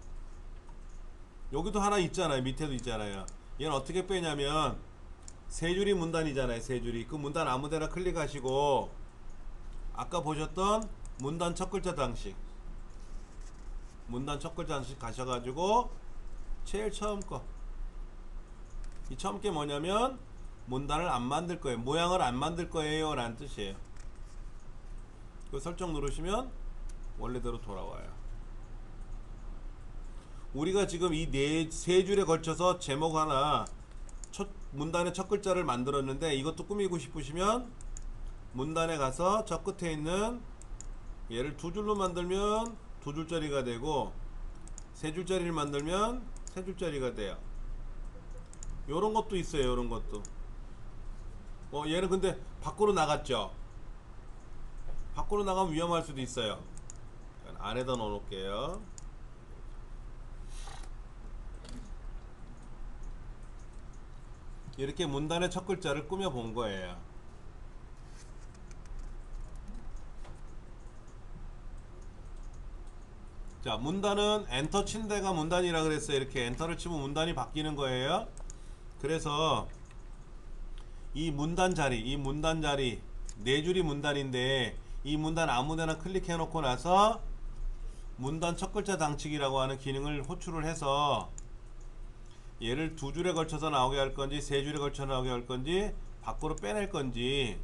여기도 하나 있잖아요. 밑에도 있잖아요. 얘는 어떻게 빼냐면 세 줄이 문단이잖아요. 세 줄이. 그 문단 아무데나 클릭하시고 아까 보셨던 문단 첫 글자 장식 가셔가지고 제일 처음 거, 이 처음 게 뭐냐면 문단을 안 만들 거예요. 모양을 안 만들 거예요 라는 뜻이에요. 그 설정 누르시면 원래대로 돌아와요. 우리가 지금 이 세 줄에 걸쳐서 제목 하나, 문단의 첫 글자를 만들었는데, 이것도 꾸미고 싶으시면 문단에 가서 저 끝에 있는 얘를 두 줄로 만들면 두 줄짜리가 되고, 세 줄짜리를 만들면 세 줄짜리가 돼요. 요런 것도 있어요. 요런 것도. 얘는 근데 밖으로 나갔죠. 밖으로 나가면 위험할 수도 있어요. 안에다 넣어 놓을게요. 이렇게 문단의 첫 글자를 꾸며 본 거예요. 자, 문단은 엔터 친 데가 문단이라 그랬어요. 이렇게 엔터를 치면 문단이 바뀌는 거예요. 그래서 이 문단 자리 네 줄이 문단인데 이 문단 아무데나 클릭해 놓고 나서 문단 첫 글자 당치기라고 하는 기능을 호출을 해서 얘를 두 줄에 걸쳐서 나오게 할 건지 세 줄에 걸쳐 나오게 할 건지 밖으로 빼낼 건지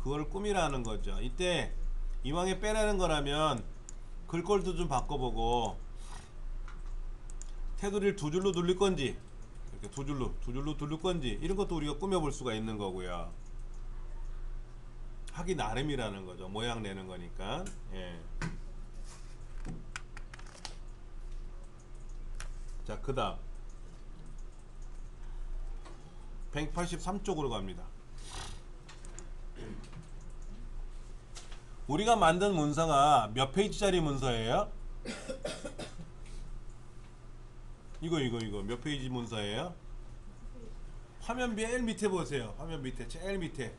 그걸 꾸미라는 거죠. 이때 이왕에 빼내는 거라면 글꼴도 좀 바꿔보고 테두리를 두 줄로 돌릴 건지 이렇게 두 줄로 돌릴 건지 이런 것도 우리가 꾸며볼 수가 있는 거고요. 하기 나름이라는 거죠. 모양 내는 거니까. 예. 자, 그 다음 183쪽으로 갑니다. 우리가 만든 문서가 몇 페이지짜리 문서예요? 이거 몇 페이지 문서예요? 화면 제일 밑에 보세요. 화면 밑에 제일 밑에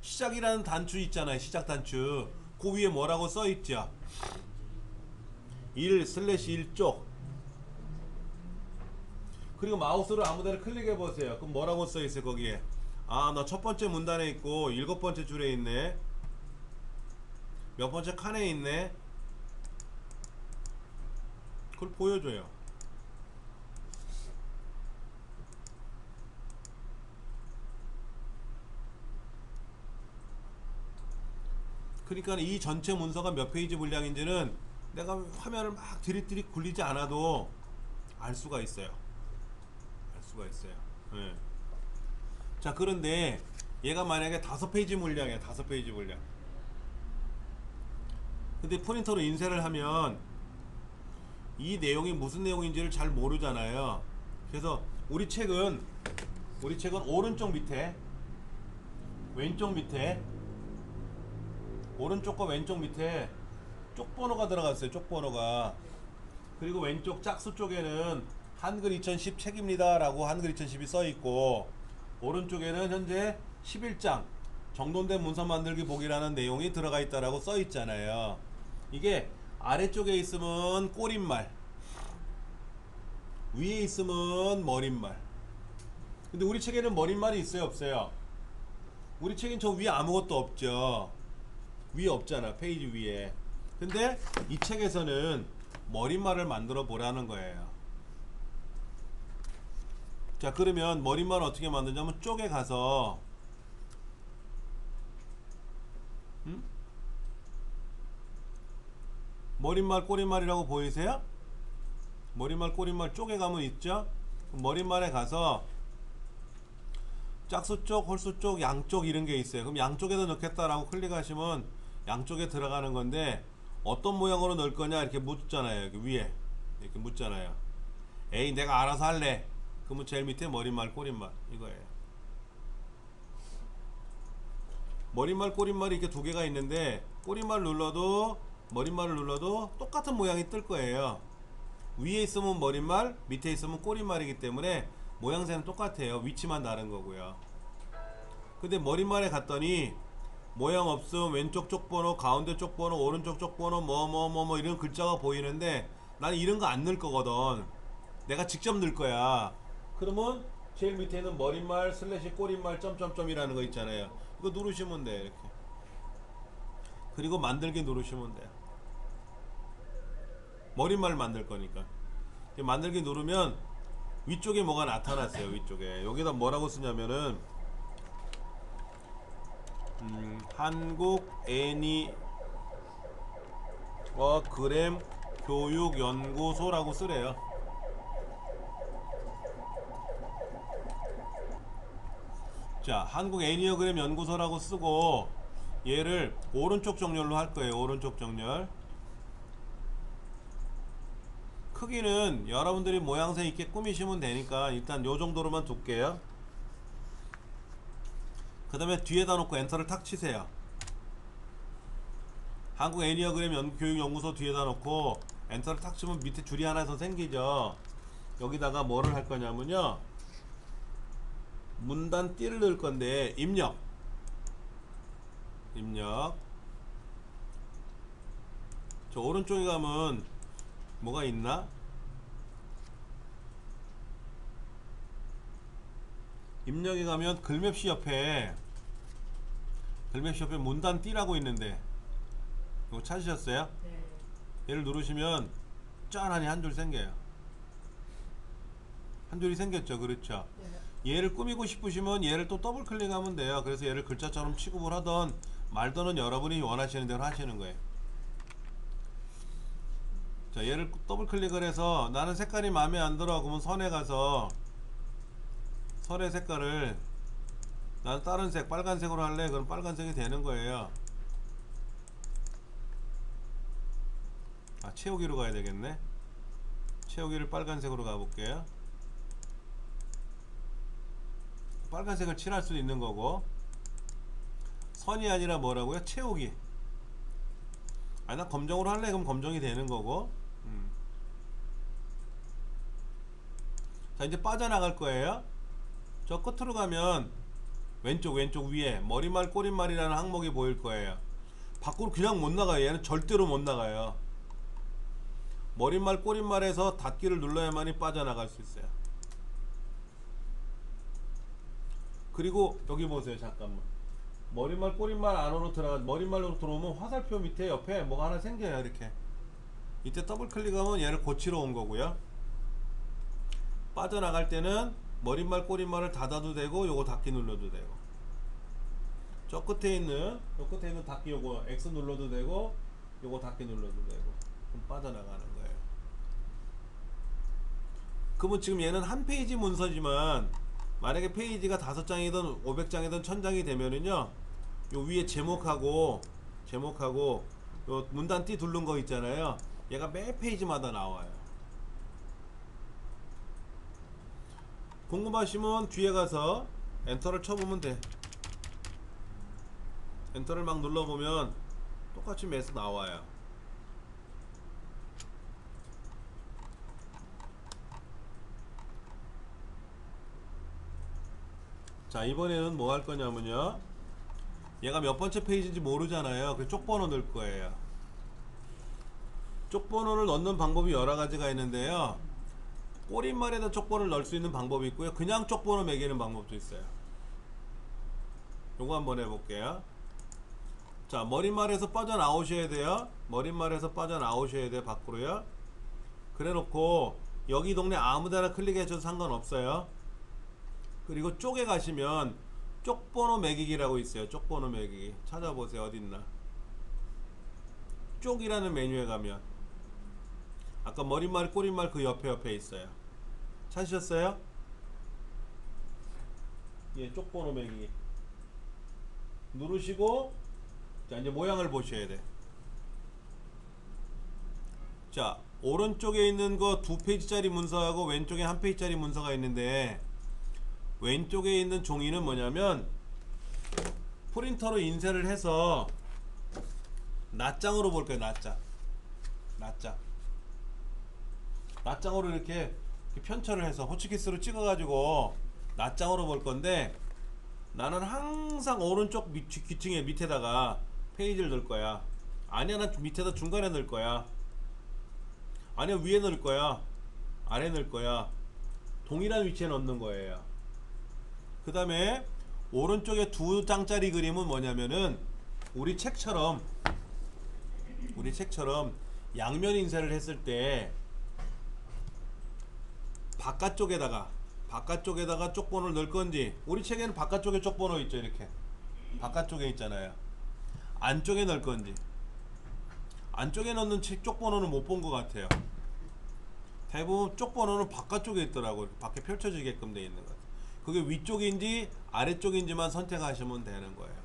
시작이라는 단추 있잖아요. 시작 단추. 그 위에 뭐라고 써있죠? 1/1쪽. 그리고 마우스로 아무데나 클릭해 보세요. 그럼 뭐라고 써있어요 거기에? 아, 나 첫 번째 문단에 있고 7번째 줄에 있네. 몇 번째 칸에 있네. 그걸 보여줘요. 그러니까 이 전체 문서가 몇 페이지 분량인지는 내가 화면을 막 디릿디릿 굴리지 않아도 알 수가 있어요. 알 수가 있어요. 네. 자, 그런데 얘가 만약에 5페이지 물량이야. 5페이지 물량. 근데 프린터로 인쇄를 하면 이 내용이 무슨 내용인지를 잘 모르잖아요. 그래서 우리 책은 오른쪽 밑에 왼쪽 밑에 오른쪽과 왼쪽 밑에 쪽번호가 들어갔어요. 쪽번호가. 그리고 왼쪽 짝수 쪽에는 한글 2010 책입니다 라고 한글 2010이 써있고 오른쪽에는 현재 11장 정돈된 문서 만들기 보기라는 내용이 들어가 있다라고 써있잖아요. 이게 아래쪽에 있으면 꼬릿말, 위에 있으면 머릿말. 근데 우리 책에는 머릿말이 있어요 없어요? 우리 책엔 저 위에 아무것도 없죠. 위에 없잖아. 페이지 위에. 근데 이 책에서는 머릿말을 만들어 보라는 거예요. 자, 그러면 머릿말을 어떻게 만드냐면 쪽에 가서 머릿말 꼬릿말이라고 보이세요? 머릿말 꼬릿말 쪽에 가면 있죠? 머릿말에 가서 짝수 쪽, 홀수 쪽, 양쪽 이런 게 있어요. 그럼 양쪽에다 넣겠다라고 클릭하시면 양쪽에 들어가는 건데 어떤 모양으로 넣을 거냐 이렇게 묻잖아요. 여기 위에 이렇게 묻잖아요. 에이 내가 알아서 할래. 그러면 제일 밑에 머릿말 꼬릿말 이거예요. 머릿말 꼬릿말이 이렇게 두 개가 있는데 꼬릿말 눌러도 머릿말을 눌러도 똑같은 모양이 뜰 거예요. 위에 있으면 머릿말, 밑에 있으면 꼬릿말이기 때문에 모양새는 똑같아요. 위치만 다른 거고요. 근데 머릿말에 갔더니 모양 없음, 왼쪽 쪽번호, 가운데 쪽번호, 오른쪽 쪽번호, 뭐 이런 글자가 보이는데 나는 이런 거 안 넣을 거거든. 내가 직접 넣을 거야. 그러면 제일 밑에는 머릿말 슬래시 꼬릿말 점점점이라는 거 있잖아요. 이거 누르시면 돼. 이렇게. 그리고 만들기 누르시면 돼요. 머릿말 만들 거니까. 만들기 누르면 위쪽에 뭐가 나타났어요. 위쪽에. 여기다 뭐라고 쓰냐면은 한국 애니어 그램 교육연구소라고 쓰래요. 자, 한국 애니어그램 연구소라고 쓰고 얘를 오른쪽 정렬로 할 거예요. 오른쪽 정렬. 크기는 여러분들이 모양새 있게 꾸미시면 되니까 일단 요 정도로만 둘게요. 그 다음에 뒤에다 놓고 엔터를 탁 치세요. 한국 애니어그램 교육연구소 뒤에다 놓고 엔터를 탁 치면 밑에 줄이 하나 더 생기죠. 여기다가 뭐를 할 거냐면요, 문단 띠를 넣을 건데 입력 저 오른쪽에 가면 뭐가 있나? 입력에 가면 글맵시 옆에 문단 띠라고 있는데 이거 찾으셨어요? 네. 얘를 누르시면 짠하니 한 줄 생겨요. 한 줄이 생겼죠. 그렇죠. 네. 얘를 꾸미고 싶으시면 얘를 또 더블 클릭하면 돼요. 그래서 얘를 글자처럼 취급을 하던 말더는 여러분이 원하시는 대로 하시는 거예요. 자, 얘를 더블 클릭을 해서 나는 색깔이 마음에 안 들어. 그러면 선에 가서 선의 색깔을 난 다른 색 빨간색으로 할래. 그럼 빨간색이 되는 거예요. 아, 채우기로 가야 되겠네. 채우기를 빨간색으로 가볼게요. 빨간색을 칠할 수도 있는 거고, 선이 아니라 뭐라고요? 채우기. 아, 나 검정으로 할래. 그럼 검정이 되는 거고. 자, 이제 빠져나갈 거예요. 저 끝으로 가면 왼쪽 위에 머리말 꼬리말이라는 항목이 보일 거예요. 밖으로 그냥 못 나가요. 얘는 절대로 못 나가요. 머리말 꼬리말에서 닫기를 눌러야만이 빠져나갈 수 있어요. 그리고 여기 보세요. 잠깐만. 머리말 꼬리말 안으로 머리말로 들어오면 화살표 밑에 옆에 뭐가 하나 생겨요. 이렇게. 이때 더블 클릭하면 얘를 고치러 온 거고요. 빠져나갈 때는 머리말 꼬리말을 닫아도 되고 요거 닫기 눌러도 되고, 저 끝에 있는 닫기 요거 X 눌러도 되고 요거 닫기 눌러도 되고, 그럼 빠져나가는 거예요. 그러면 지금 얘는 한 페이지 문서지만 만약에 페이지가 5장이든 500장이든 1000장이 되면은요, 요 위에 제목하고 요 문단 띠 두른 거 있잖아요. 얘가 매 페이지마다 나와요. 궁금하시면 뒤에 가서 엔터를 쳐보면 돼. 엔터를 막 눌러보면 똑같이 매서 나와요. 자, 이번에는 뭐 할 거냐면요, 얘가 몇 번째 페이지인지 모르잖아요. 그 쪽번호 넣을 거예요. 쪽번호를 넣는 방법이 여러 가지가 있는데요, 꼬리말에다 쪽번호를 넣을 수 있는 방법이 있고요, 그냥 쪽번호 매기는 방법도 있어요. 요거 한번 해볼게요. 자, 머리말에서 빠져나오셔야 돼요. 머리말에서 빠져나오셔야 돼요. 밖으로요. 그래 놓고 여기 동네 아무데나 클릭해줘도 상관없어요. 그리고 쪽에 가시면 쪽번호 매기기라고 있어요. 쪽번호 매기기 찾아보세요. 어딨나. 쪽이라는 메뉴에 가면 아까 머리말 꼬리말 그 옆에 있어요. 찾으셨어요? 예, 쪽번호 매기기 누르시고, 자, 이제 모양을 보셔야 돼. 자, 오른쪽에 있는 거 2페이지짜리 문서하고 왼쪽에 1페이지짜리 문서가 있는데, 왼쪽에 있는 종이는 뭐냐면 프린터로 인쇄를 해서 낱장으로 볼 거예요. 낱장으로 이렇게 편철을 해서 호치키스로 찍어가지고 낱장으로 볼 건데, 나는 항상 오른쪽 귀층에 밑에다가 페이지를 넣을 거야. 아니야, 난 밑에다 중간에 넣을 거야. 아니야, 위에 넣을 거야. 아래 넣을 거야. 동일한 위치에 넣는 거예요. 그 다음에 오른쪽에 2장짜리 그림은 뭐냐면은 우리 책처럼 양면 인쇄를 했을 때 바깥쪽에다가 쪽번호를 넣을 건지, 우리 책에는 바깥쪽에 쪽번호 있죠. 이렇게 바깥쪽에 있잖아요. 안쪽에 넣을 건지, 안쪽에 넣는 책 쪽번호는 못 본 것 같아요. 대부분 쪽번호는 바깥쪽에 있더라고요. 밖에 펼쳐지게끔 돼 있는 것 같아요. 그게 위쪽인지 아래쪽인지만 선택하시면 되는 거예요.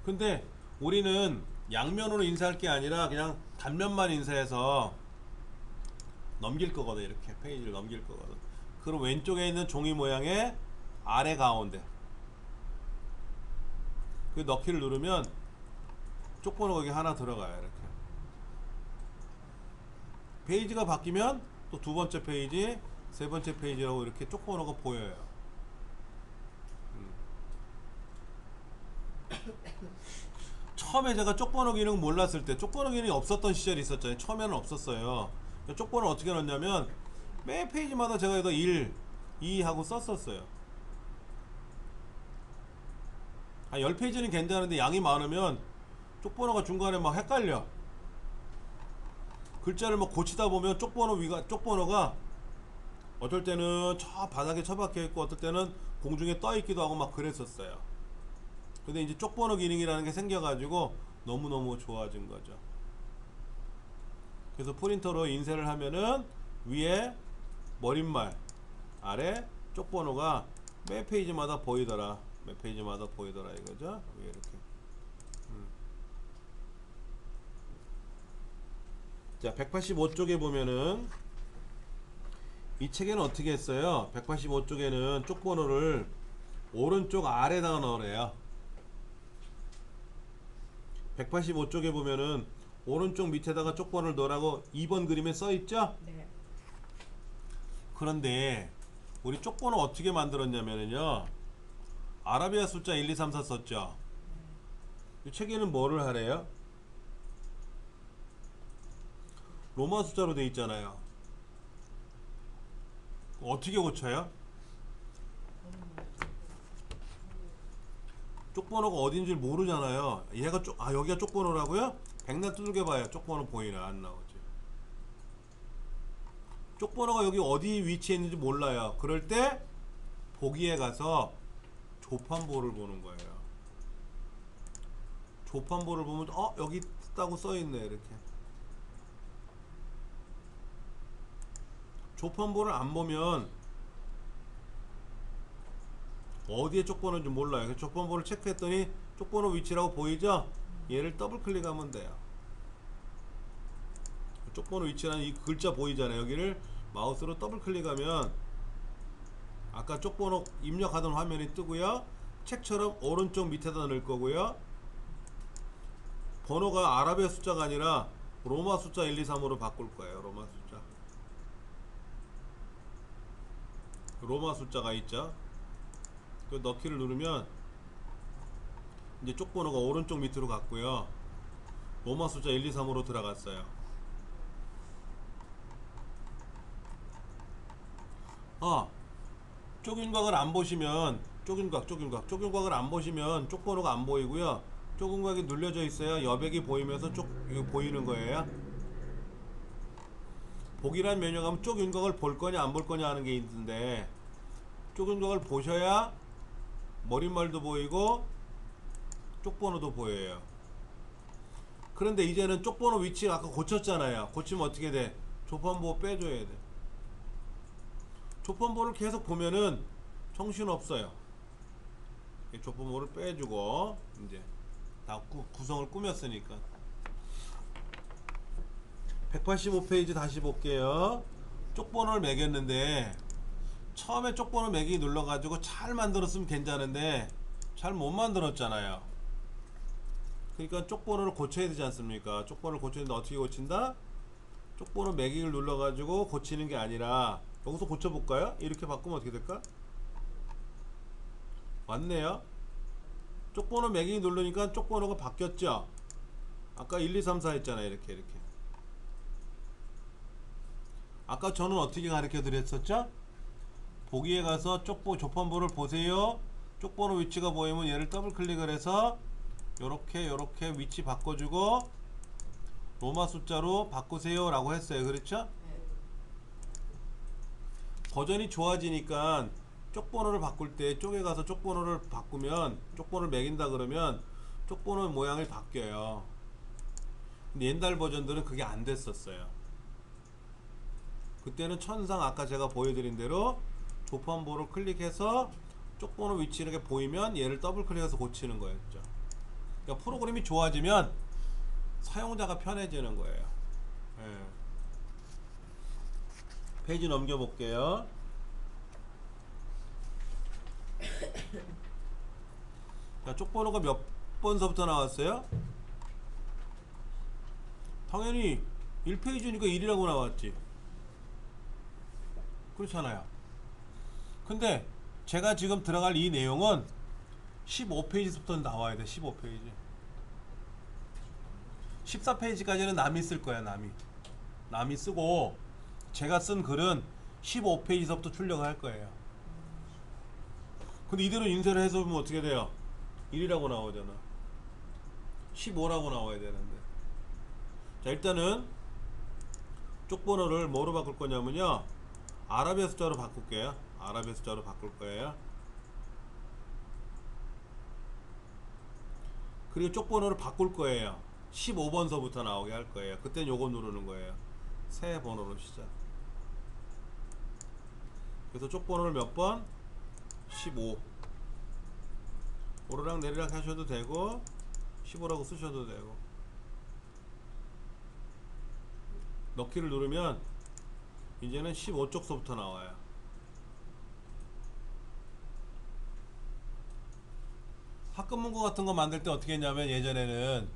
근데 우리는 양면으로 인쇄할 게 아니라 그냥 단면만 인쇄해서 넘길 거거든. 이렇게 페이지를 넘길 거거든. 그럼 왼쪽에 있는 종이 모양의 아래 가운데 그 넣기를 누르면 쪽번호가 여기 하나 들어가요. 이렇게 페이지가 바뀌면 또 2번째 페이지, 3번째 페이지라고 이렇게 쪽번호가 보여요. 처음에 제가 쪽번호 기능 몰랐을 때 쪽번호 기능이 없었던 시절이 있었잖아요. 처음에는 없었어요. 쪽번호 어떻게 넣냐면 매 페이지마다 제가 여기다 1, 2 하고 썼었어요. 한 10페이지는 괜찮은데 양이 많으면 쪽번호가 중간에 막 헷갈려. 글자를 막 고치다 보면 쪽번호가 어떨 때는 저 바닥에 처박혀 있고 어떨 때는 공중에 떠 있기도 하고 막 그랬었어요. 근데 이제 쪽번호 기능이라는 게 생겨가지고 너무너무 좋아진 거죠. 그래서 프린터로 인쇄를 하면은 위에 머릿말, 아래 쪽번호가 매 페이지마다 보이더라. 매 페이지마다 보이더라 이거죠. 위에 이렇게. 자, 185쪽에 보면은 이 책에는 어떻게 했어요? 185쪽에는 쪽번호를 오른쪽 아래다가 넣으래요. 185쪽에 보면은 오른쪽 밑에다가 쪽번호를 넣으라고 2번 그림에 써있죠? 네. 그런데 우리 쪽번호 어떻게 만들었냐면요, 아라비아 숫자 1, 2, 3, 4 썼죠? 이 책에는 뭐를 하래요? 로마 숫자로 돼 있잖아요. 어떻게 고쳐요? 쪽번호가 어딘지 모르잖아요. 얘가 여기가 쪽번호라고요? 백날 두들겨 봐요. 쪽번호 보이나 안 나오지. 쪽번호가 여기 어디 위치에 있는지 몰라요. 그럴 때 보기에 가서 조판보를 보는 거예요. 조판보를 보면 여기 있다고 써있네 이렇게. 조판보를 안 보면 어디에 쪽번호인지 몰라요. 쪽번호를 체크했더니 쪽번호 위치라고 보이죠? 얘를 더블 클릭하면 돼요. 쪽번호 위치라는 이 글자 보이잖아요. 여기를 마우스로 더블 클릭하면 아까 쪽번호 입력하던 화면이 뜨고요. 책처럼 오른쪽 밑에다 넣을 거고요. 번호가 아라비아 숫자가 아니라 로마 숫자 1, 2, 3으로 바꿀 거예요. 로마 숫자가 있죠. 그 넣기를 누르면 이제 쪽번호가 오른쪽 밑으로 갔고요. 로마 숫자 1, 2, 3으로 들어갔어요. 쪼긴각을 안 보시면 쪼긴각을 안 보시면 쪽번호가 안 보이고요. 쪼긴각이 눌려져 있어요. 여백이 보이면서 이거 보이는 거예요. 보기란 메뉴 가면 쪽긴각을 볼 거냐 안 볼 거냐 하는 게 있는데, 쪽긴각을 보셔야 머릿말도 보이고 쪽번호도 보여요. 그런데 이제는 쪽번호 위치 아까 고쳤잖아요. 고치면 어떻게 돼? 조판보 빼줘야 돼. 조판보를 계속 보면은 정신없어요. 조판보를 빼주고 이제 다 구성을 꾸몄으니까. 185페이지 다시 볼게요. 쪽번호를 매겼는데 처음에 쪽번호 매기기 눌러가지고 잘 만들었으면 괜찮은데 잘 못 만들었잖아요. 그러니까 쪽번호를 고쳐야 되지 않습니까? 쪽번호를 고치는데 어떻게 고친다? 쪽번호 매기기를 눌러가지고 고치는 게 아니라 여기서 고쳐볼까요? 이렇게 바꾸면 어떻게 될까? 맞네요. 쪽번호 매기기 누르니까 쪽번호가 바뀌었죠? 아까 1, 2, 3, 4 했잖아요. 이렇게. 아까 저는 어떻게 가르쳐 드렸었죠? 보기에 가서 조판보를 보세요. 쪽번호 위치가 보이면 얘를 더블 클릭을 해서 요렇게 위치 바꿔주고 로마 숫자로 바꾸세요 라고 했어요. 그렇죠? 버전이 좋아지니까 쪽번호를 바꿀 때 쪽에 가서 쪽번호를 바꾸면, 쪽번호를 매긴다 그러면 쪽번호 모양이 바뀌어요. 근데 옛날 버전들은 그게 안 됐었어요. 그때는 천상 아까 제가 보여드린 대로 조판보를 클릭해서 쪽번호 위치 이렇게 보이면 얘를 더블 클릭해서 고치는 거였죠. 그러니까 프로그램이 좋아지면 사용자가 편해지는 거예요. 페이지 넘겨 볼게요. 자, 쪽번호가 몇 번서부터 나왔어요? 당연히 1페이지니까 1이라고 나왔지. 그렇잖아요. 근데 제가 지금 들어갈 이 내용은 15페이지부터 나와야 돼. 15페이지. 14페이지까지는 남이 쓸 거야. 남이 쓰고 제가 쓴 글은 15페이지서부터 출력을 할 거예요. 근데 이대로 인쇄를 해서 보면 어떻게 돼요? 1이라고 나오잖아. 15라고 나와야 되는데. 자, 일단은 쪽번호를 뭐로 바꿀 거냐면요, 아라비아 숫자로 바꿀게요. 아라비아 숫자로 바꿀 거예요. 그리고 쪽번호를 바꿀 거예요. 15번서부터 나오게 할 거예요. 그땐 요거 누르는 거예요. 새 번호로 시작. 그래서 쪽번호를 몇 번? 15. 오르락 내리락 하셔도 되고 15라고 쓰셔도 되고. 넣기를 누르면 이제는 15쪽서부터 나와요. 학급문고 같은 거 만들 때 어떻게 했냐면, 예전에는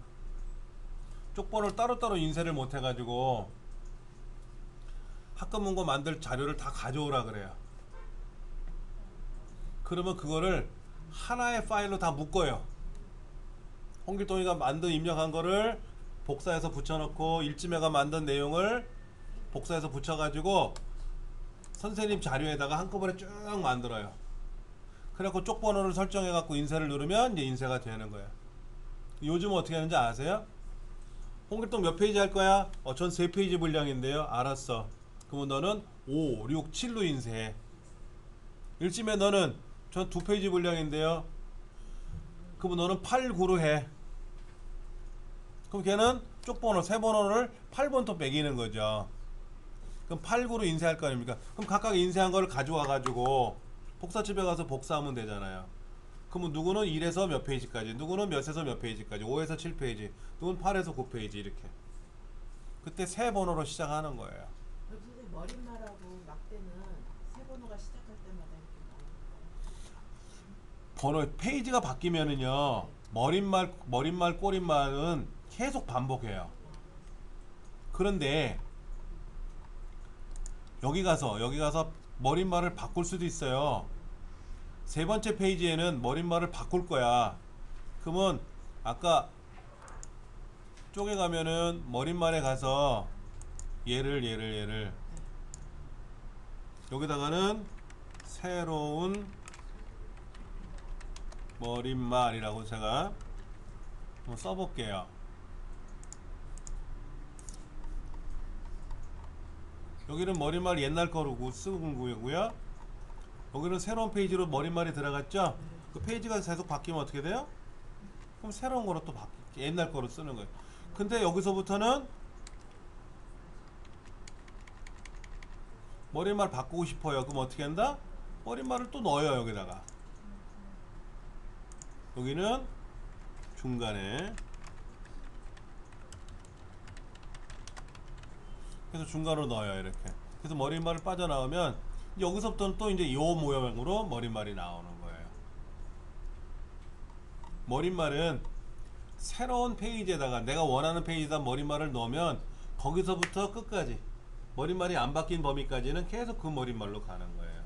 쪽번호를 따로따로 인쇄를 못 해가지고 학급문고 만들 자료를 다 가져오라 그래요. 그러면 그거를 하나의 파일로 다 묶어요. 홍길동이가 만든 입력한 거를 복사해서 붙여놓고, 일지매가 만든 내용을 복사해서 붙여가지고 선생님 자료에다가 한꺼번에 쭉 만들어요. 그래갖고 쪽번호를 설정해갖고 인쇄를 누르면 이제 인쇄가 되는 거예요. 요즘은 어떻게 하는지 아세요? 홍길동 몇 페이지 할 거야? 전 3페이지 분량인데요. 알았어. 그러면 너는 5, 6, 7로 인쇄해. 일지매 너는 전 2페이지 분량인데요. 그러면 너는 8, 9로 해. 그럼 걔는 쪽번호, 새 번호를 8번부터 매기는 거죠. 그럼 8, 9로 인쇄할 거 아닙니까? 그럼 각각 인쇄한 거를 가져와 가지고 복사집에 가서 복사하면 되잖아요. 그러면 누구는 1에서 몇 페이지까지, 누구는 몇에서 몇 페이지까지, 5에서 7페이지, 누구는 8에서 9페이지, 이렇게. 그때 새 번호로 시작하는 거예요. 선생님, 머릿말하고 막대는 새 번호가 시작할 때마다 이렇게 나오는 거예요? 번호 페이지가 바뀌면은요, 머릿말 꼬릿말은 계속 반복해요. 그런데 여기 가서 머릿말을 바꿀 수도 있어요. 세 번째 페이지에는 머릿말을 바꿀 거야. 그러면 아까 쪽에 가면은 머릿말에 가서 얘를 여기다가는 새로운 머릿말이라고 제가 한번 써볼게요. 여기는 머릿말 옛날 거로 쓰는 거고요. 여기는 새로운 페이지로 머릿말이 들어갔죠. 그 페이지가 계속 바뀌면 어떻게 돼요? 그럼 새로운 거로 또 옛날 거로 쓰는 거예요. 근데 여기서부터는 머릿말 바꾸고 싶어요. 그럼 어떻게 한다? 머릿말을 또 넣어요. 여기다가. 여기는 중간에, 그래서 중간으로 넣어요. 이렇게. 그래서 머릿말을 빠져나오면 여기서부터는 또 이제 이 모양으로 머릿말이 나오는 거예요. 머릿말은 새로운 페이지에다가, 내가 원하는 페이지에다 머릿말을 넣으면 거기서부터 끝까지 머릿말이 안 바뀐 범위까지는 계속 그 머릿말로 가는 거예요.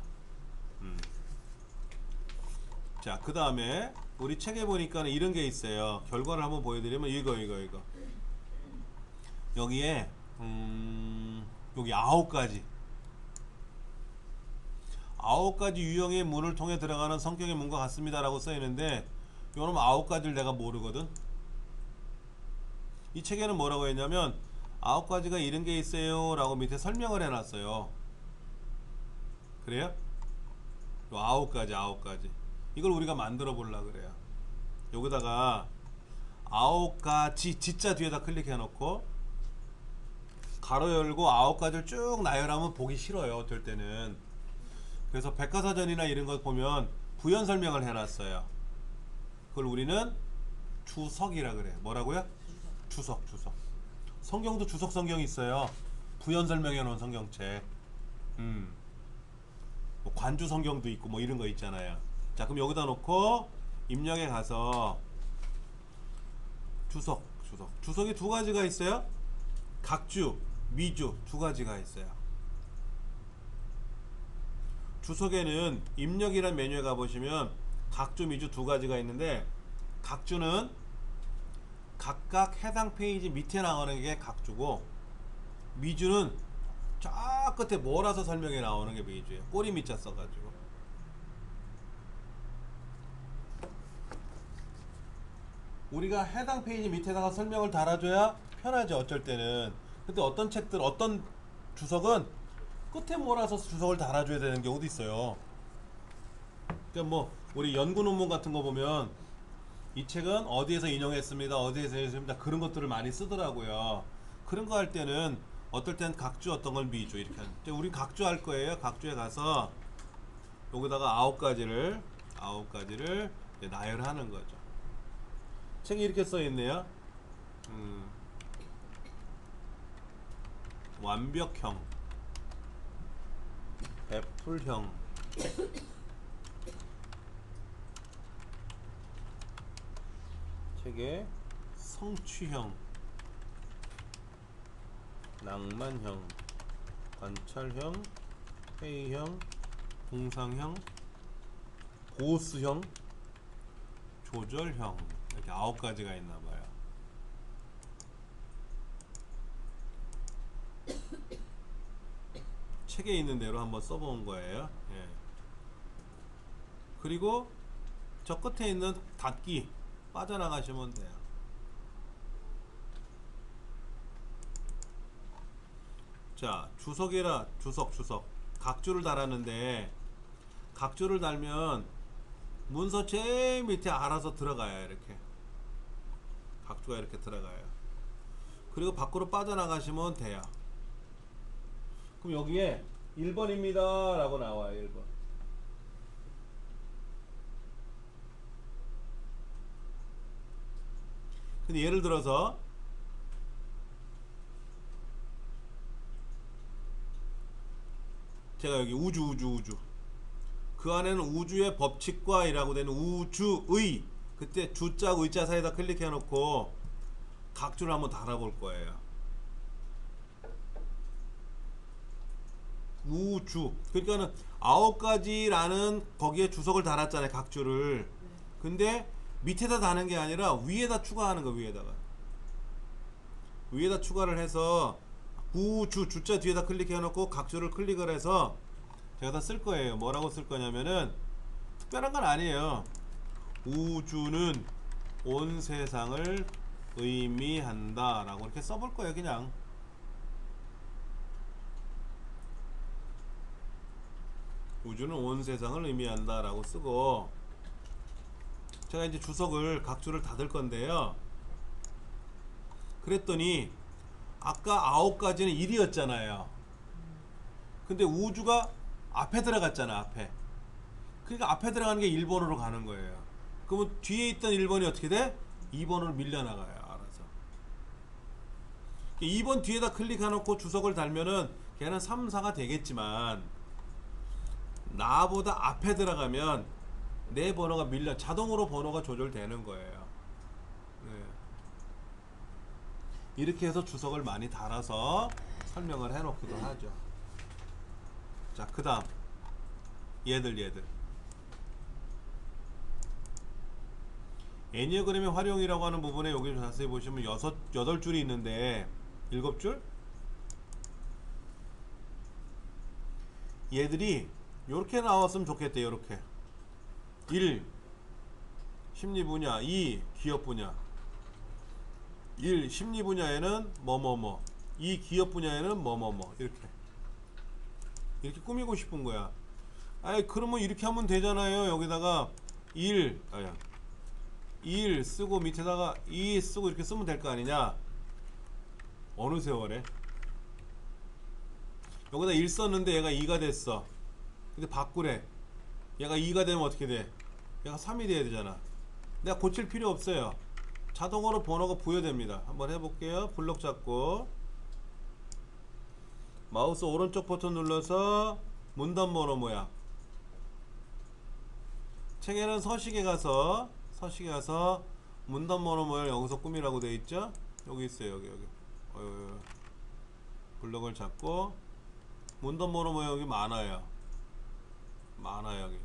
자, 그 다음에 우리 책에 보니까 이런 게 있어요. 결과를 한번 보여드리면 이거 여기에 여기 9가지 유형의 문을 통해 들어가는 성격의 문과 같습니다 라고 써있는데, 요놈 9가지를 내가 모르거든. 이 책에는 뭐라고 했냐면 9가지가 이런 게 있어요 라고 밑에 설명을 해놨어요. 그래요? 요 9가지 이걸 우리가 만들어 보려고 그래요. 여기다가 9가지 지자 뒤에다 클릭해 놓고 가로 열고 9가지를 쭉 나열하면 보기 싫어요, 어떨 때는. 그래서 백과사전이나 이런 거 보면 부연 설명을 해놨어요. 그걸 우리는 주석이라 그래요. 뭐라고요? 주석. 성경도 주석 성경이 있어요. 부연 설명해 놓은 성경책. 뭐 관주 성경도 있고 뭐 이런 거 있잖아요. 자, 그럼 여기다 놓고 입력에 가서 주석이 2가지가 있어요. 각주, 미주 2가지가 있어요. 주석에는 입력이란 메뉴에 가보시면 각주, 미주 2가지가 있는데, 각주는 각각 해당 페이지 밑에 나오는 게 각주고, 미주는 저 끝에 몰아서 설명에 나오는 게 미주예요. 꼬리 밑자 써가지고. 우리가 해당 페이지 밑에다가 설명을 달아줘야 편하죠, 어쩔 때는. 근데 어떤 책들, 어떤 주석은 끝에 몰아서 주석을 달아줘야 되는 경우도 있어요. 그러니까 뭐 우리 연구 논문 같은 거 보면 이 책은 어디에서 인용했습니다, 어디에서 인용했습니다, 그런 것들을 많이 쓰더라고요. 그런 거 할 때는 어떨 땐 각주, 어떤 걸 미주 이렇게 하는데, 우리 각주 할 거예요. 각주에 가서 여기다가 9가지를 나열하는 거죠. 책이 이렇게 써 있네요. 완벽형, 베풀형, 책의 성취형, 낭만형, 관찰형, 회의형, 공상형, 보수형, 조절형, 이렇게 9가지가 있나봐요. 책에 있는 대로 한번 써본 거예요. 예. 그리고 저 끝에 있는 닫기 빠져나가시면 돼요. 자, 주석이라 주석 각주를 달았는데, 각주를 달면 문서 제일 밑에 알아서 들어가요. 이렇게 각주가 이렇게 들어가요. 그리고 밖으로 빠져나가시면 돼요. 그럼 여기에 1번입니다 라고 나와요. 1번. 근데 예를 들어서 제가 여기 우주 그 안에는 우주의 법칙과 이라고 되는 우주의, 그때 주자 의자 사이에다 클릭해 놓고 각주를 한번 달아볼 거예요. 우주, 그러니까는 9가지라는 거기에 주석을 달았잖아요, 각주를. 근데 밑에다 다는 게 아니라 위에다 추가하는 거. 위에다 추가를 해서 우주 주자 뒤에다 클릭해 놓고 각주를 클릭을 해서 제가 다 쓸 거예요. 뭐라고 쓸 거냐면은 특별한 건 아니에요. 우주는 온 세상을 의미한다 라고 이렇게 써볼 거예요. 그냥 우주는 온 세상을 의미한다 라고 쓰고, 제가 이제 주석을 각주를 닫을 건데요. 그랬더니 아까 9가지는 1이었잖아요. 근데 우주가 앞에 들어갔잖아, 앞에. 그러니까 앞에 들어가는 게 1번으로 가는 거예요. 그러면 뒤에 있던 1번이 어떻게 돼? 2번으로 밀려나가요, 알아서. 2번 뒤에다 클릭해놓고 주석을 달면은 걔는 3, 4가 되겠지만, 나보다 앞에 들어가면 내 번호가 자동으로 번호가 조절되는 거예요. 네. 이렇게 해서 주석을 많이 달아서 설명을 해놓기도 하죠. 자, 그 다음 얘들 애니어그램의 활용이라고 하는 부분에 여기 자세히 보시면 8줄이 있는데 7줄? 얘들이 요렇게 나왔으면 좋겠대. 요렇게 1. 심리 분야, 2. 기업 분야. 1. 심리 분야에는 뭐뭐뭐, 2. 기업 분야에는 뭐뭐뭐. 이렇게 꾸미고 싶은 거야. 아이, 그러면 이렇게 하면 되잖아요. 여기다가 1 쓰고 밑에다가 2 쓰고 이렇게 쓰면 될 거 아니냐. 어느 세월에 여기다 1 썼는데 얘가 2가 됐어. 근데 바꾸래. 얘가 2가 되면 어떻게 돼? 얘가 3이 돼야 되잖아. 내가 고칠 필요 없어요. 자동으로 번호가 부여됩니다. 한번 해볼게요. 블록 잡고 마우스 오른쪽 버튼 눌러서 문단 번호 모양. 책에는 서식에 가서 문단 번호 모양 여기서 꾸미라고 되어 있죠. 여기 있어요. 여기 블록을 잡고 문단 번호 모양이 많아요. 여기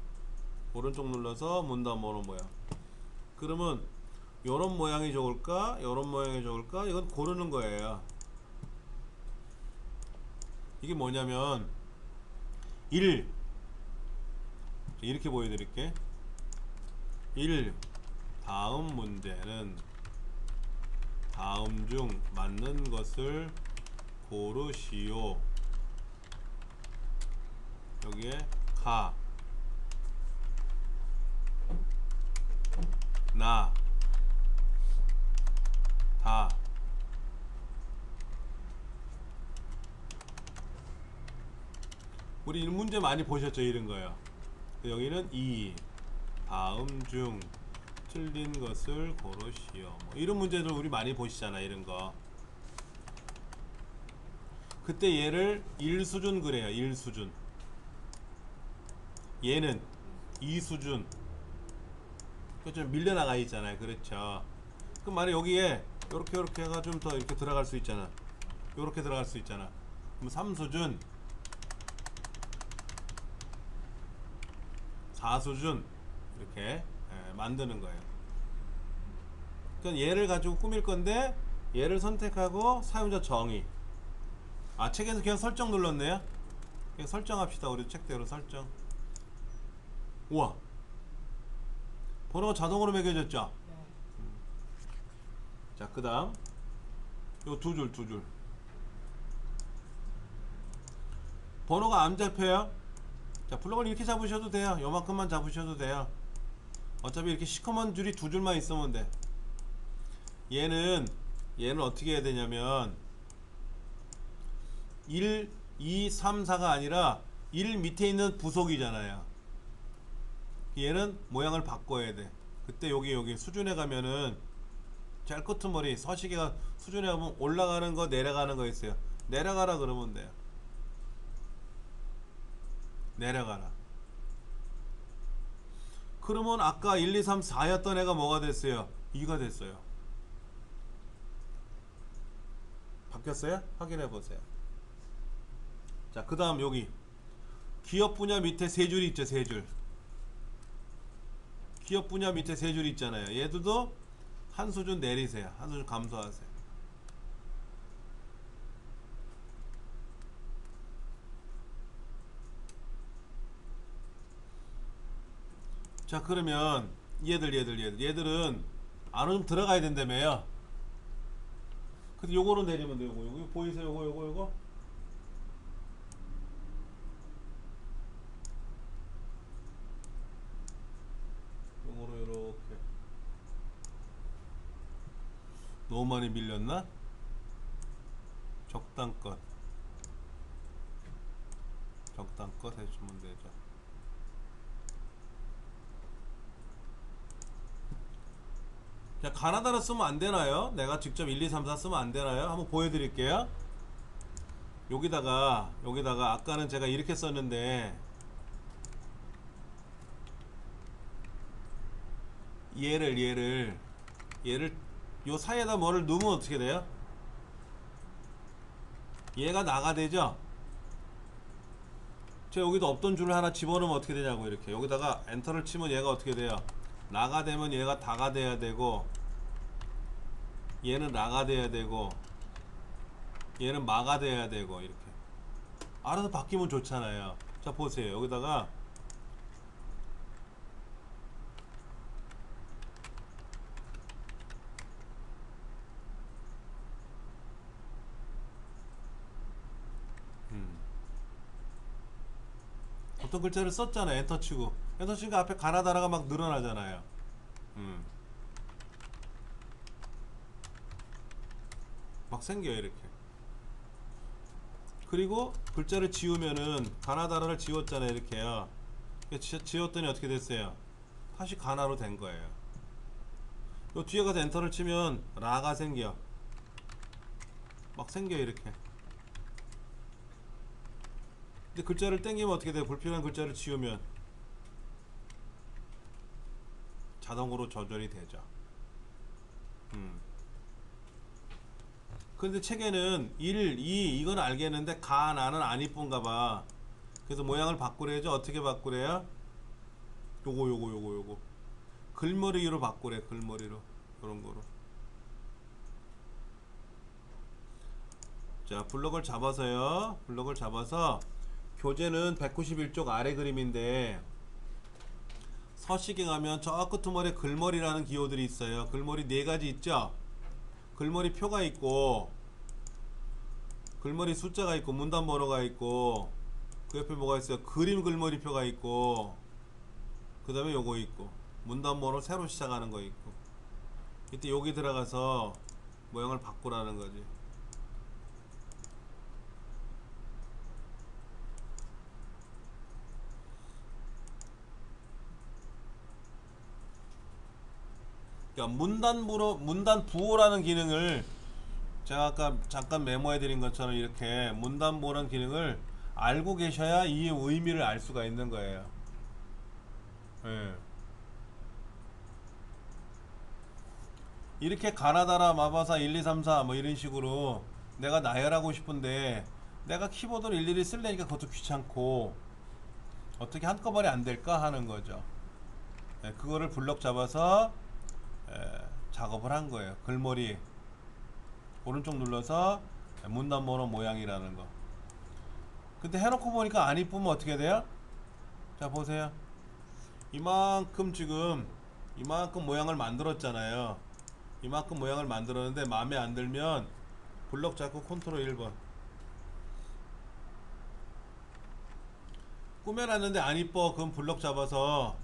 오른쪽 눌러서 문단 번호 모양. 그러면 요런 모양이 좋을까? 요런 모양이 좋을까? 이건 고르는 거예요. 이게 뭐냐면 1 이렇게 보여드릴게. 1. 다음 문제는 다음 중 맞는 것을 고르시오. 여기에 가, 나, 다. 우리 이 문제 많이 보셨죠? 이런 거요. 여기는 2. 다음 중 틀린 것을 고르시오. 뭐 이런 문제들 우리 많이 보시잖아. 이런 거. 그때 얘를 1수준 그래요. 1수준. 얘는 2수준. 좀 밀려나가 있잖아요. 그렇죠. 그럼 만약 여기에 요렇게 해가 좀 더 이렇게 들어갈 수 있잖아. 요렇게 들어갈 수 있잖아. 그럼 3수준, 4수준 이렇게 만드는 거예요. 그러니까 얘를 가지고 꾸밀 건데 얘를 선택하고 사용자 정의. 아, 책에서 그냥 설정 눌렀네요. 그냥 설정합시다. 우리 책대로 설정. 우와, 번호가 자동으로 매겨졌죠. 네. 자, 그 다음 요 두 줄 번호가 안 잡혀요. 자, 블록을 이렇게 잡으셔도 돼요. 요만큼만 잡으셔도 돼요. 어차피 이렇게 시커먼 줄이 두 줄만 있으면 돼. 얘는 어떻게 해야 되냐면 1, 2, 3, 4가 아니라 1 밑에 있는 부속이잖아요. 얘는 모양을 바꿔야 돼. 그때 여기 수준에 가면은 제일 끝머리 서식에가 수준에 가면 올라가는 거 내려가는 거 있어요. 내려가라 그러면 돼요. 내려가라. 그러면 아까 1, 2, 3, 4였던 애가 뭐가 됐어요? 2가 됐어요. 바뀌었어요? 확인해 보세요. 자, 그 다음 여기 기업 분야 밑에 세 줄이 있죠. 세 줄. 기업 분야 밑에 세 줄 있잖아요. 얘들도 한 수준 내리세요. 한 수준 감소하세요. 자, 그러면 얘들은 안으로 좀 들어가야 된다며요. 근데 요거로 내리면 돼요. 요거 보이세요? 요거 요거로 요렇게. 너무 많이 밀렸나? 적당껏 해주면 되죠. 자, 가나다로 쓰면 안 되나요? 내가 직접 1, 2, 3, 4 쓰면 안 되나요? 한번 보여드릴게요. 여기다가 아까는 제가 이렇게 썼는데 얘를 요 사이에다 뭐를 넣으면 어떻게 돼요? 얘가 나가 되죠? 제가 여기도 없던 줄을 하나 집어넣으면 어떻게 되냐고. 이렇게 여기다가 엔터를 치면 얘가 어떻게 돼요? 나가 되면 얘가 다가 돼야 되고, 얘는 나가 돼야 되고, 얘는 마가 돼야 되고. 이렇게 알아서 바뀌면 좋잖아요. 자, 보세요. 여기다가 어떤 글자를 썼잖아요. 엔터 치고 앞에 가나다라가 막 늘어나잖아요. 막 생겨요. 이렇게. 그리고 글자를 지우면은 가나다라를 지웠잖아요. 이렇게요. 지웠더니 어떻게 됐어요? 다시 가나로 된 거예요. 요 뒤에 가서 엔터를 치면 라가 생겨. 막 생겨. 이렇게. 근데 글자를 땡기면 어떻게 돼요? 불필요한 글자를 지우면 자동으로 조절이 되죠. 근데 책에는 1, 2 이건 알겠는데 가, 나는 안 이쁜가 봐. 그래서 모양을 바꾸래죠. 어떻게 바꾸래요? 요거 글머리로 바꾸래. 글머리로 그런 거로. 자, 블럭을 잡아서요. 블럭을 잡아서 교재는 191쪽 아래 그림인데 서식에 가면 저 끄트머리에 글머리라는 기호들이 있어요. 글머리 4가지 있죠? 글머리 표가 있고 글머리 숫자가 있고 문단 번호가 있고 그 옆에 뭐가 있어요? 그림 글머리 표가 있고 그 다음에 요거 있고 문단 번호 새로 시작하는 거 있고 이때 여기 들어가서 모양을 바꾸라는 거지. 그러니까 문단 부호라는 기능을 제가 아까 잠깐 메모해 드린 것처럼 이렇게 문단 부호라는 기능을 알고 계셔야 이 의미를 알 수가 있는 거예요. 예. 이렇게 가나다라 마바사 1, 2, 3, 4 뭐 이런 식으로 내가 나열하고 싶은데 내가 키보드를 일일이 쓸래니까 그것도 귀찮고 어떻게 한꺼번에 안 될까 하는 거죠. 예, 그거를 블럭 잡아서 작업을 한 거예요. 글머리 오른쪽 눌러서 문단 번호 모양이라는 거. 근데 해놓고 보니까 안 이쁘면 어떻게 돼요? 자 보세요. 이만큼 지금 이만큼 모양을 만들었잖아요. 이만큼 모양을 만들었는데 마음에 안 들면 블럭 잡고 컨트롤 1번 꾸며놨는데 안 이뻐. 그럼 블럭 잡아서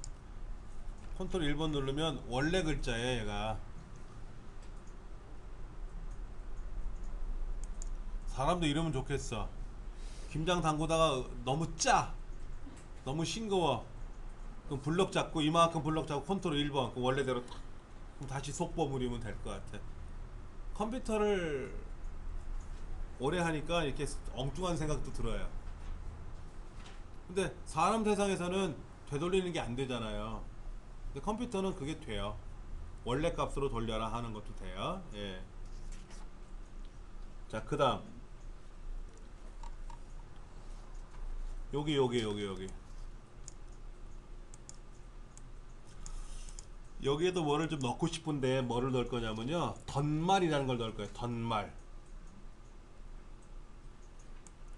컨트롤 1번 누르면 원래 글자예요. 얘가 사람도 이러면 좋겠어. 김장 담그다가 너무 짜 너무 싱거워. 그럼 블럭 잡고 이만큼 블럭 잡고 컨트롤 1번 그럼 원래대로 탁 그럼 다시 속버무리면 될 것 같아. 컴퓨터를 오래 하니까 이렇게 엉뚱한 생각도 들어요. 근데 사람 세상에서는 되돌리는 게 안 되잖아요. 근데 컴퓨터는 그게 돼요. 원래 값으로 돌려라 하는 것도 돼요. 예. 자, 그 다음 여기 여기에도 뭐를 좀 넣고 싶은데 뭐를 넣을 거냐면요 덧말이라는 걸 넣을 거예요. 덧말.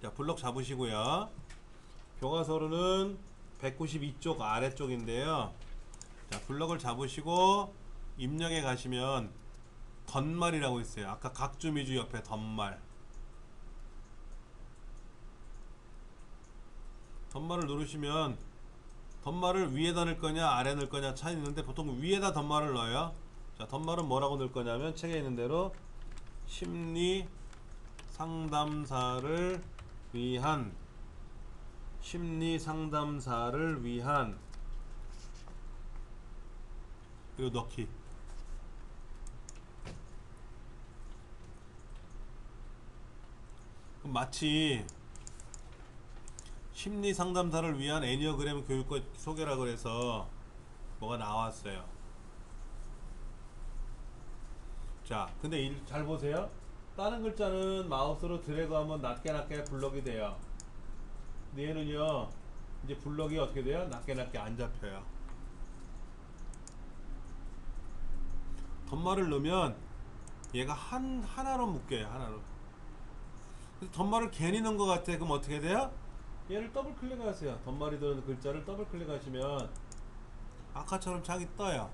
자, 블럭 잡으시고요. 교과서로는 192쪽 아래쪽인데요. 자, 블럭을 잡으시고 입력에 가시면 덧말이라고 있어요. 아까 각주미주 옆에 덧말. 덧말을 누르시면 덧말을 위에다 넣을 거냐 아래 넣을 거냐 차이 있는데 보통 위에다 덧말을 넣어요. 자, 덧말은 뭐라고 넣을 거냐면 책에 있는 대로 심리 상담사를 위한 그리고 넣기. 그럼 마치 심리 상담사를 위한 애니어그램 교육과 소개라 그래서 뭐가 나왔어요. 자, 근데 잘 보세요. 다른 글자는 마우스로 드래그하면 낮게 블럭이 돼요. 근데 얘는요 이제 블럭이 어떻게 돼요? 낮게 안 잡혀요. 덧말을 넣으면 얘가 하나로 묶여요. 하나로. 그래서 덧말을 괜히 넣은 것 같아. 그럼 어떻게 돼요? 얘를 더블 클릭하세요. 덧말이 들어있는 글자를 더블 클릭하시면 아까처럼 창이 떠요.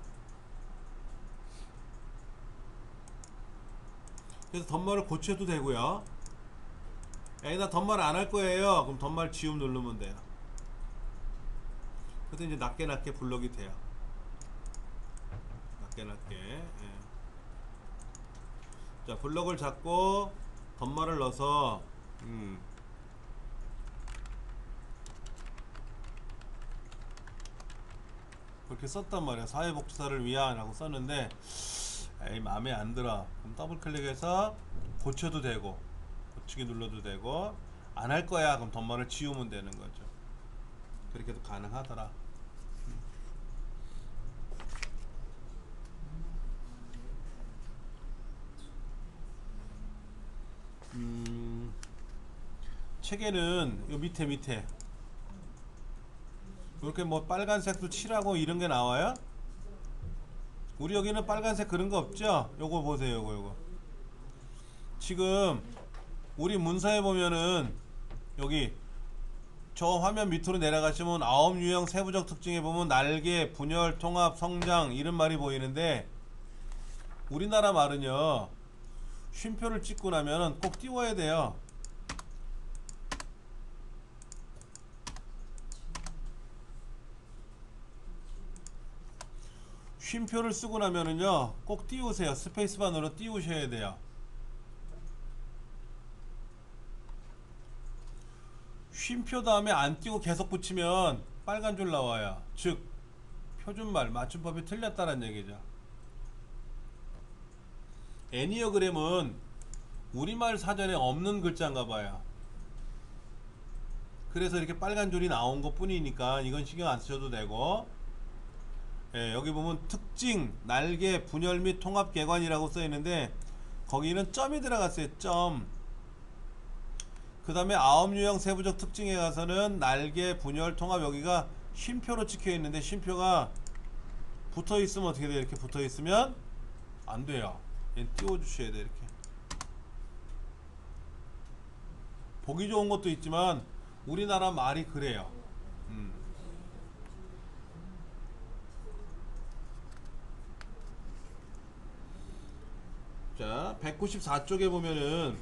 그래서 덧말을 고쳐도 되고요. 여기다 덧말 안 할 거예요. 그럼 덧말 지움 누르면 돼요. 그래서 이제 낮게 블럭이 돼요. 낮게. 예. 자, 블럭을 잡고 덧말을 넣어서 그렇게 썼단 말이야. 사회복지사를 위한 하고 썼는데 에이 마음에 안 들어. 그럼 더블 클릭해서 고쳐도 되고 고치기 눌러도 되고 안 할 거야. 그럼 덧말을 지우면 되는 거죠. 그렇게도 가능하더라. 책에는 요 밑에 이렇게 뭐 빨간색도 칠하고 이런 게 나와요. 우리 여기는 빨간색 그런 거 없죠? 요거 보세요. 요거 지금 우리 문서에 보면은 여기 저 화면 밑으로 내려가시면 아홉 유형 세부적 특징에 보면 날개, 분열, 통합, 성장 이런 말이 보이는데 우리나라 말은요 쉼표를 찍고 나면은 꼭 띄워야 돼요. 쉼표를 쓰고 나면은요 꼭 띄우세요. 스페이스바 눌러 띄우셔야 돼요. 쉼표 다음에 안 띄고 계속 붙이면 빨간 줄 나와요. 즉 표준말 맞춤법이 틀렸다는 얘기죠. 애니어그램은 우리말 사전에 없는 글자인가 봐요. 그래서 이렇게 빨간 줄이 나온 것 뿐이니까 이건 신경 안 쓰셔도 되고, 예, 여기 보면 특징, 날개, 분열 및 통합 개관이라고 써 있는데 거기는 점이 들어갔어요. 점. 그 다음에 아홉 유형 세부적 특징에 가서는 날개, 분열, 통합 여기가 쉼표로 찍혀 있는데 쉼표가 붙어 있으면 어떻게 돼요? 이렇게 붙어 있으면 안 돼요. 얘 띄워 주셔야 돼. 이렇게 보기 좋은 것도 있지만 우리나라 말이 그래요. 자, 194쪽에 보면은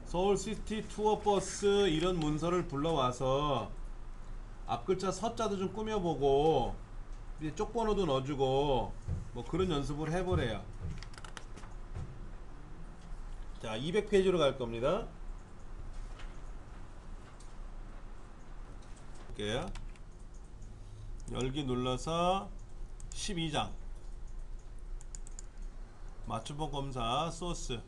서울시티 투어버스 이런 문서를 불러와서 앞글자 서자도 좀 꾸며보고 이제 쪽번호도 넣어주고 뭐 그런 연습을 해보래요. 자, 200페이지로 갈 겁니다. 볼게요. 열기 눌러서 12장 맞춤법 검사 소스.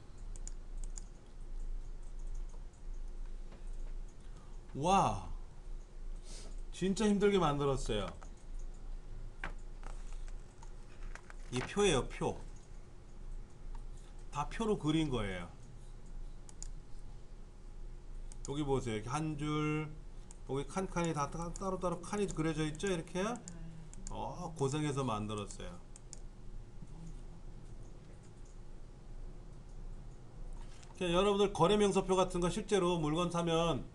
와, 진짜 힘들게 만들었어요. 이 표예요. 표. 다 표로 그린 거예요. 여기 보세요. 이렇게 한 줄, 여기 칸칸이 다 따로따로 칸이 그려져 있죠. 이렇게 고생해서 만들었어요. 그냥 여러분들 거래명서표 같은 거 실제로 물건 사면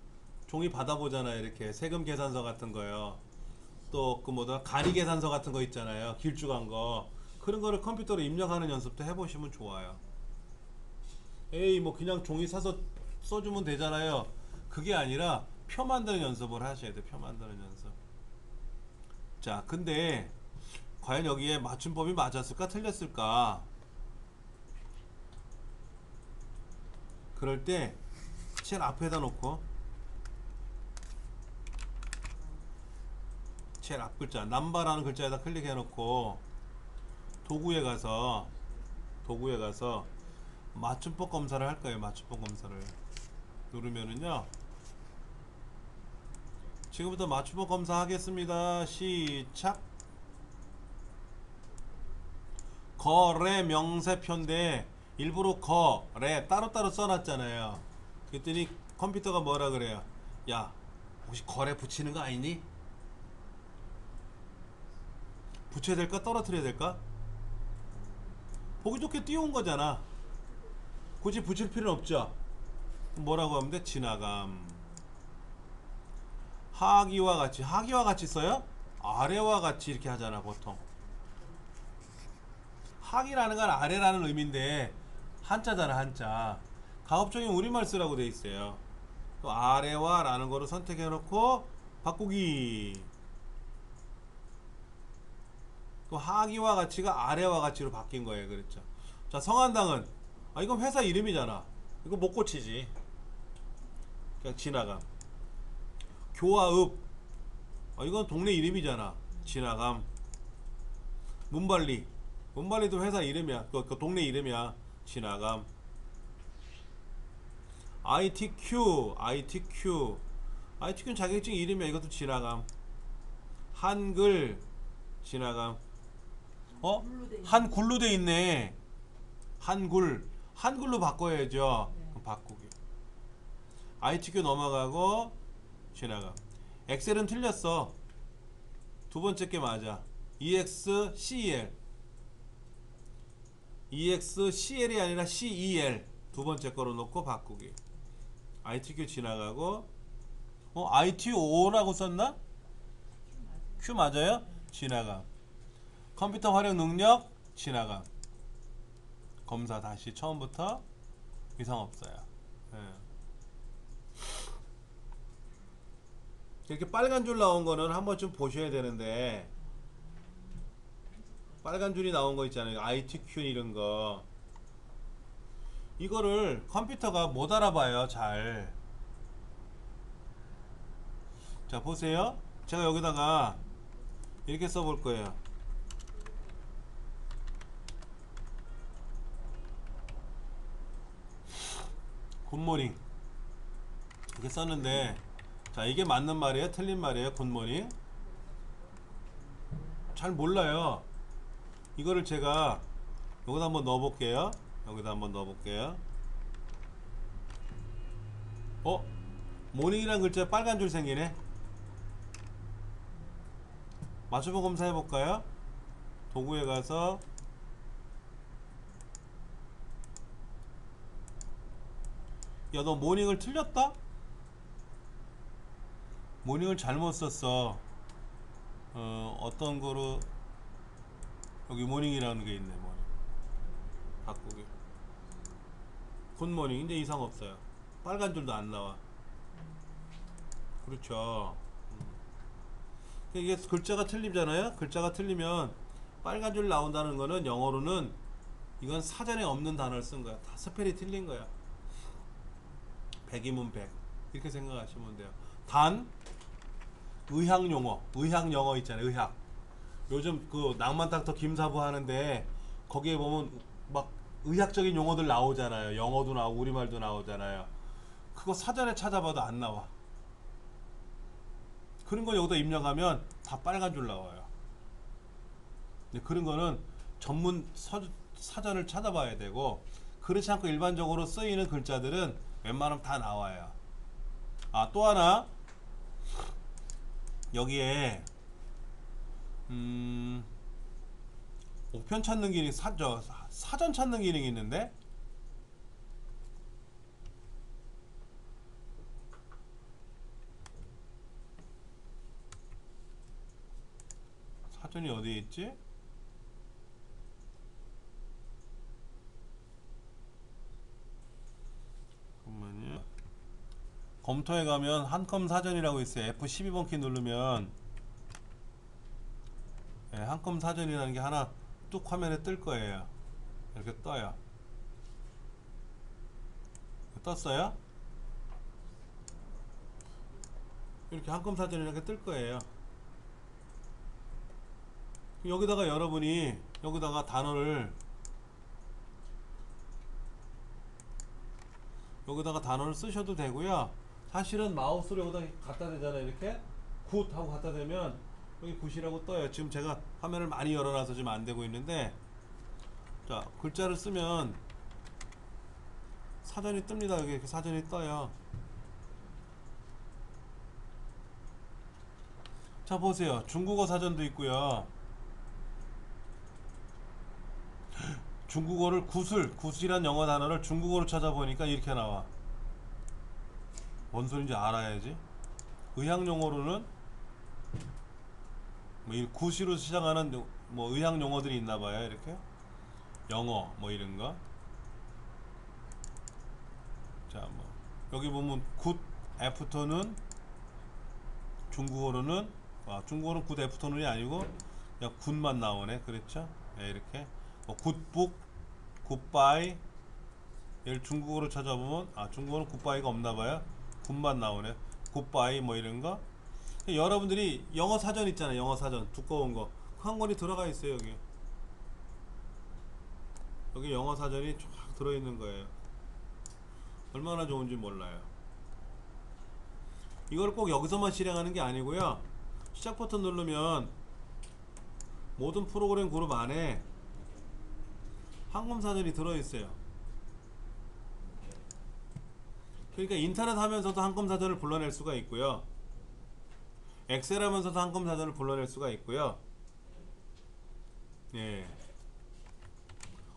종이 받아보잖아요. 이렇게 세금 계산서 같은 거요. 또 그 뭐다 가리 계산서 같은 거 있잖아요. 길쭉한 거. 그런 거를 컴퓨터로 입력하는 연습도 해보시면 좋아요. 에이 뭐 그냥 종이 사서 써주면 되잖아요. 그게 아니라 표 만드는 연습을 하셔야 돼요. 표 만드는 연습. 자, 근데 과연 여기에 맞춤법이 맞았을까 틀렸을까? 그럴 때 제일 앞에다 놓고 제일 앞 글자 남바라는 글자에다 클릭해 놓고 도구에 가서 맞춤법 검사를 할 거예요. 맞춤법 검사를 누르면은요, 지금부터 맞춤법 검사 하겠습니다. 시작. 거래 명세표인데 일부러 거래 따로따로 써놨잖아요. 그랬더니 컴퓨터가 뭐라 그래요? 야, 혹시 거래 붙이는 거 아니니? 붙여야 될까 떨어뜨려야 될까? 보기 좋게 띄운 거잖아. 굳이 붙일 필요는 없죠. 뭐라고 하면 돼? 지나감. 하기와 같이 써요? 아래와 같이 이렇게 하잖아 보통. 하기라는 건 아래라는 의미인데 한자잖아. 한자. 가급적이면 우리말 쓰라고 돼 있어요. 또 아래와 라는 거를 선택해 놓고 바꾸기. 또 하기와 같이가 아래와 같이로 바뀐 거예요. 그랬죠. 자, 성한당은 이건 회사 이름이잖아. 이거 못 고치지. 그냥 지나감. 교화읍 이건 동네 이름이잖아. 지나감. 문발리도 회사 이름이야. 그 동네 이름이야. 지나감. ITQ는 자격증 이름이야. 이것도 지나감. 한글 지나감. 한글로 돼 있네. 한글로 바꿔야죠. 네. 바꾸기. ITQ 넘어가고 지나감. 엑셀은 틀렸어. 두 번째 게 맞아. EXCEL. EXCL이 아니라 CEL 두 번째 거로 놓고 바꾸기. ITQ 지나가고 ITO라고 썼나? Q 맞아요? 지나감. 컴퓨터 활용 능력 지나감. 검사 다시 처음부터 이상 없어요. 예. 이렇게 빨간 줄 나온 거는 한 번쯤 보셔야 되는데 빨간 줄이 나온 거 있잖아요. ITQ 이런 거 이거를 컴퓨터가 못 알아봐요. 잘. 자 보세요. 제가 여기다가 이렇게 써볼 거예요. 굿모닝 이렇게 썼는데 자 이게 맞는 말이에요? 틀린 말이에요? 굿모닝 잘 몰라요. 이거를 제가 여기다 한번 넣어 볼게요. 여기다 한번 넣어 볼게요. 모닝이란 글자에 빨간 줄 생기네. 맞춤법 검사 해볼까요? 도구에 가서 야 너 모닝을 틀렸다? 모닝을 잘못 썼어. 어떤 거로 여기 모닝이라는 게 있네. 모닝 바꾸기 굿모닝 이제 이상 없어요. 빨간 줄도 안 나와. 그렇죠. 이게 글자가 틀리잖아요. 글자가 틀리면 빨간 줄 나온다는 거는 영어로는 이건 사전에 없는 단어를 쓴 거야. 다 스펠이 틀린 거야. 백이면 백 이렇게 생각하시면 돼요. 단 의학 용어, 의학 영어 있잖아요. 의학. 요즘 그 낭만 닥터 김사부 하는데 거기에 보면 막 의학적인 용어들 나오잖아요. 영어도 나오고 우리말도 나오잖아요. 그거 사전에 찾아봐도 안 나와. 그런 거 여기다 입력하면 다 빨간 줄 나와요. 근데 그런 거는 전문 사전을 찾아봐야 되고 그렇지 않고 일반적으로 쓰이는 글자들은 웬만하면 다 나와요. 또 하나 여기에 우편 찾는 기능 사전 찾는 기능이 있는데 사전이 어디에 있지? 잠깐만요. 검토에 가면 한컴 사전이라고 있어요. F12번 키 누르면 한컴 사전이라는 게 하나 뚝 화면에 뜰 거예요. 이렇게 떠요. 떴어요? 이렇게 한컴 사전이 이렇게 뜰 거예요. 여기다가 여러분이 여기다가 단어를 쓰셔도 되고요. 사실은 마우스로 여기다 갖다 대잖아요. 이렇게 굿 하고 갖다 대면 여기 굿이라고 떠요. 지금 제가 화면을 많이 열어놔서 지금 안 되고 있는데 자 글자를 쓰면 사전이 뜹니다. 여기 이렇게 사전이 떠요. 자 보세요. 중국어 사전도 있고요. 중국어를 굿이란 영어 단어를 중국어로 찾아보니까 이렇게 나와. 뭔 소린지 알아야지. 의학 용어로는 뭐 굿으로 시작하는 뭐 의학 용어들이 있나봐요. 이렇게 영어 뭐 이런 거. 자 뭐 여기 보면 굿 애프터는 중국어로는 중국어는 굿 애프터눈이 아니고 그냥 굿만 나오네. 그렇죠? 네, 이렇게 뭐 굿북, 굿바이. 얘를 중국어로 찾아보면 중국어는 굿바이가 없나봐요. 굿만 나오네. 굿바이 뭐 이런거. 여러분들이 영어 사전 있잖아요. 영어 사전 두꺼운거 한 권이 들어가 있어요. 여기 영어 사전이 쫙 들어있는 거예요. 얼마나 좋은지 몰라요. 이걸 꼭 여기서만 실행하는 게 아니고요. 시작 버튼 누르면 모든 프로그램 그룹 안에 한컴 사전이 들어있어요. 그러니까 인터넷 하면서도 한컴 사전을 불러낼 수가 있고요. 엑셀 하면서도 한컴 사전을 불러낼 수가 있고요. 예.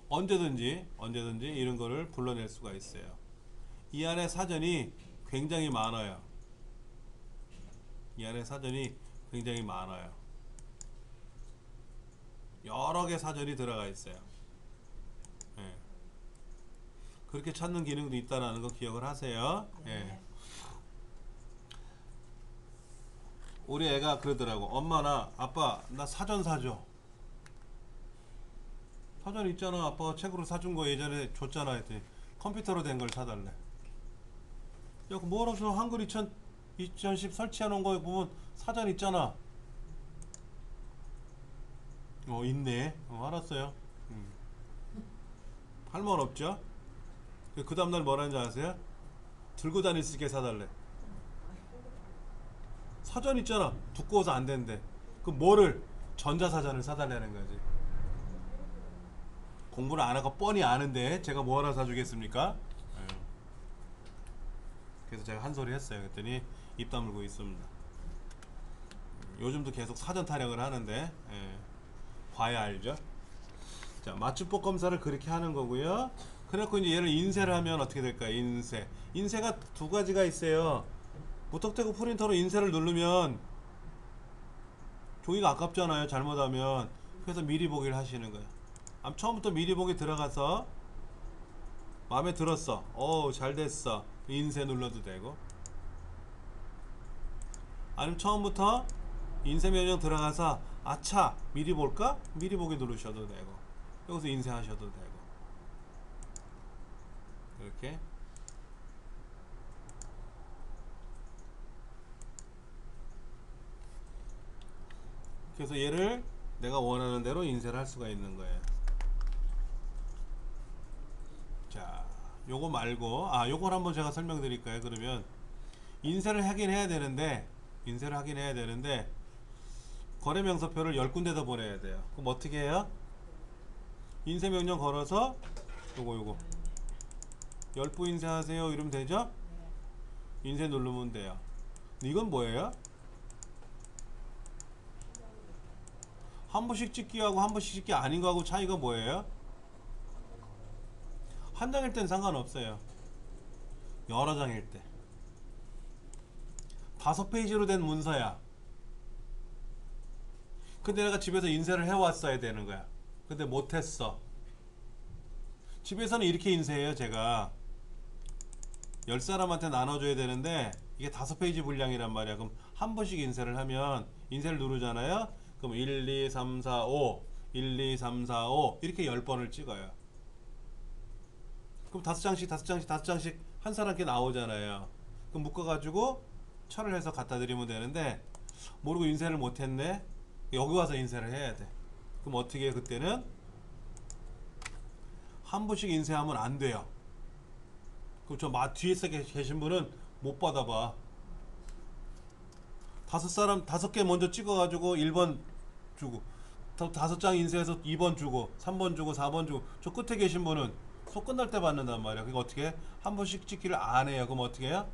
언제든지 이런 거를 불러낼 수가 있어요. 이 안에 사전이 굉장히 많아요. 이 안에 사전이 굉장히 많아요. 여러 개 사전이 들어가 있어요. 예. 그렇게 찾는 기능도 있다는 거 기억을 하세요. 네. 예. 우리 애가 그러더라고. 엄마나 아빠 나 사전 사줘. 사전 있잖아. 아빠가 책으로 사준 거 예전에 줬잖아 했더니 컴퓨터로 된 걸 사달래. 야, 그 뭐라서 한글 2010 설치해 놓은 거 보면 사전 있잖아. 있네. 알았어요. 할 말 없죠? 그 다음날 뭐라는지 아세요? 들고 다닐 수 있게 사달래. 사전 있잖아. 두꺼워서 안 된대. 그 뭐를 전자사전을 사달라는 거지. 공부를 안 하고 뻔히 아는데 제가 뭐 하나 사주겠습니까? 예. 그래서 제가 한 소리 했어요. 그랬더니 입 다물고 있습니다. 요즘도 계속 사전 타령을 하는데 봐야 알죠. 자, 맞춤법 검사를 그렇게 하는 거고요. 그래갖고 이제 얘를 인쇄를 하면 어떻게 될까요? 인쇄가 두 가지가 있어요. 무턱대고 프린터로 인쇄를 누르면 종이가 아깝잖아요. 잘못하면. 그래서 미리 보기를 하시는 거예요. 처음부터 미리 보기 들어가서 마음에 들었어. 잘 됐어. 인쇄 눌러도 되고. 아니면 처음부터 인쇄 명령 들어가서 아차 미리 볼까? 미리 보기 누르셔도 되고. 여기서 인쇄하셔도 되고. 이렇게. 그래서 얘를 내가 원하는 대로 인쇄를 할 수가 있는 거예요. 자, 요거 말고 요걸 한번 제가 설명드릴까요? 그러면 인쇄를 하긴 해야 되는데 거래명서표를 10군데다 보내야 돼요. 그럼 어떻게 해요? 인쇄 명령 걸어서 요거 10부 인쇄하세요 이러면 되죠? 인쇄 누르면 돼요. 이건 뭐예요? 한 번씩 찍기하고 한 번씩 찍기 아닌 거하고 차이가 뭐예요? 한 장일 땐 상관없어요. 여러 장일 때 5페이지로 된 문서야. 근데 내가 집에서 인쇄를 해왔어야 되는 거야. 근데 못했어. 집에서는 이렇게 인쇄해요. 제가 10사람한테 나눠줘야 되는데 이게 5페이지 분량이란 말이야. 그럼 한 번씩 인쇄를 하면 인쇄를 누르잖아요. 그럼 1, 2, 3, 4, 5 1, 2, 3, 4, 5 이렇게 10번을 찍어요. 그럼 5장씩 한 사람께 나오잖아요. 그럼 묶어가지고 철을 해서 갖다 드리면 되는데 모르고 인쇄를 못했네. 여기 와서 인쇄를 해야 돼. 그럼 어떻게 해? 그때는 한 번씩 인쇄하면 안 돼요. 그럼 저 뒤에서 계신 분은 못 받아봐. 5개 먼저 찍어가지고 1번 주고 5장 인쇄해서 2번 주고 3번 주고 4번 주고 저 끝에 계신 분은 속 끝날 때 받는단 말이야. 그러니까 어떻게 해? 한 번씩 찍기를 안 해요. 그럼 어떻게 해요?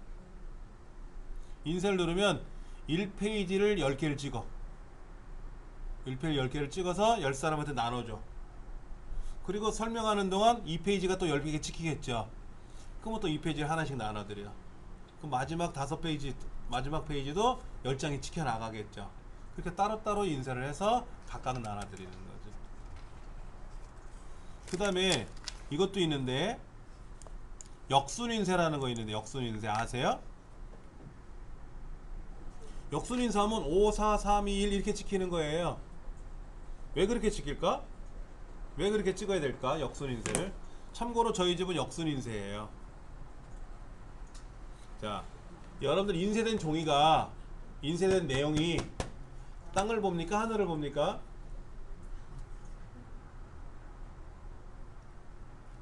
인쇄를 누르면 1페이지를 10개를 찍어. 1페이지 10개를 찍어서 10사람한테 나눠줘. 그리고 설명하는 동안 2페이지가 또 10개 찍히겠죠. 그러면 또 2페이지를 하나씩 나눠드려. 그럼 마지막 5페이지 마지막 페이지도 10장이 찍혀 나가겠죠. 그렇게 따로따로 인쇄를 해서 각각 나눠드리는 거죠. 그 다음에 이것도 있는데 역순인쇄라는 거 있는데 역순인쇄 아세요? 역순인쇄하면 5, 4, 3, 2, 1 이렇게 찍히는 거예요. 왜 그렇게 찍힐까? 왜 그렇게 찍어야 될까? 역순인쇄를. 참고로 저희 집은 역순인쇄예요. 자, 여러분들 인쇄된 종이가 인쇄된 내용이 땅을 봅니까? 하늘을 봅니까?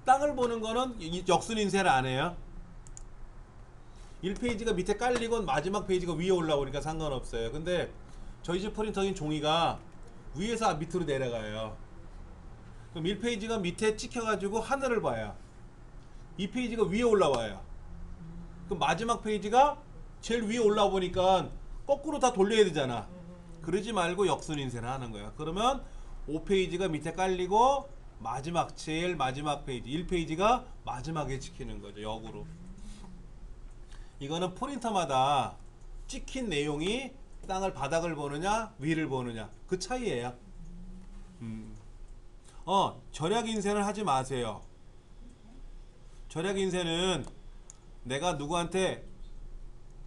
땅을 보는 거는 역순인쇄를 안 해요. 1페이지가 밑에 깔리고 마지막 페이지가 위에 올라오니까 상관없어요. 근데 저희 집 프린터인 종이가 위에서 밑으로 내려가요. 그럼 1페이지가 밑에 찍혀가지고 하늘을 봐요. 2페이지가 위에 올라와요. 그럼 마지막 페이지가 제일 위에 올라와 보니까 거꾸로 다 돌려야 되잖아. 그러지 말고 역순인쇄를 하는 거야. 그러면 5페이지가 밑에 깔리고 마지막 제일 마지막 페이지 1페이지가 마지막에 찍히는 거죠. 역으로. 이거는 프린터마다 찍힌 내용이 땅을 바닥을 보느냐 위를 보느냐 그 차이예요. 절약 인쇄는 하지 마세요. 절약 인쇄는 내가 누구한테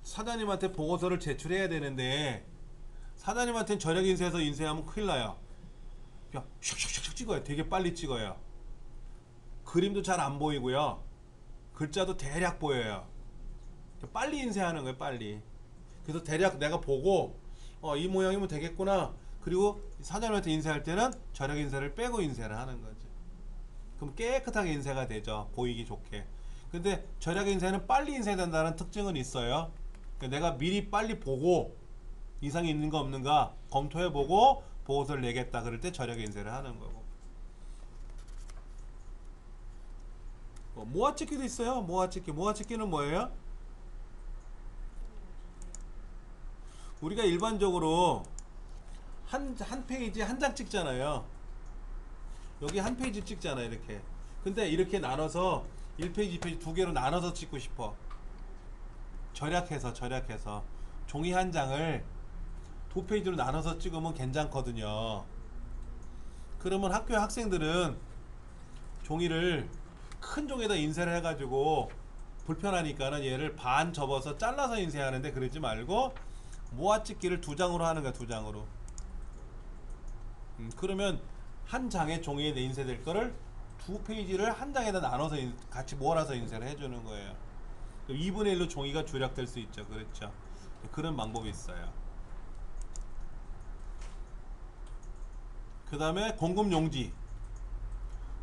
사장님한테 보고서를 제출해야 되는데 사장님한테는 절약 인쇄해서 인쇄하면 큰일 나요. 그냥 슉슉슉 찍어요. 되게 빨리 찍어요. 그림도 잘 안 보이고요. 글자도 대략 보여요. 빨리 인쇄하는 거예요. 빨리. 그래서 대략 내가 보고 이 모양이면 되겠구나. 그리고 사장님한테 인쇄할 때는 절약 인쇄를 빼고 인쇄를 하는 거죠. 그럼 깨끗하게 인쇄가 되죠. 보이기 좋게. 근데 절약 인쇄는 빨리 인쇄된다는 특징은 있어요. 그러니까 내가 미리 빨리 보고 이상이 있는가 없는가 검토해보고 보고서를 내겠다 그럴 때 절약 인쇄를 하는 거고. 모아찍기도 있어요. 모아찍기. 모아찍기는 뭐예요? 우리가 일반적으로 한 페이지 한 장 찍잖아요. 여기 한 페이지 찍잖아요. 이렇게. 근데 이렇게 나눠서 1페이지, 2페이지 두 개로 나눠서 찍고 싶어. 절약해서 종이 한 장을 두 페이지로 나눠서 찍으면 괜찮거든요. 그러면 학교 학생들은 종이를 큰 종에다 인쇄를 해가지고 불편하니까는 얘를 반 접어서 잘라서 인쇄하는데 그러지 말고 모아찍기를 두 장으로 하는 거야. 두 장으로. 그러면 한 장의 종이에 인쇄될 거를 두 페이지를 한 장에다 나눠서 같이 몰아서 인쇄를 해주는 거예요. 2분의 1로 종이가 조략될 수 있죠. 그렇죠. 그런 방법이 있어요. 그 다음에 공급용지.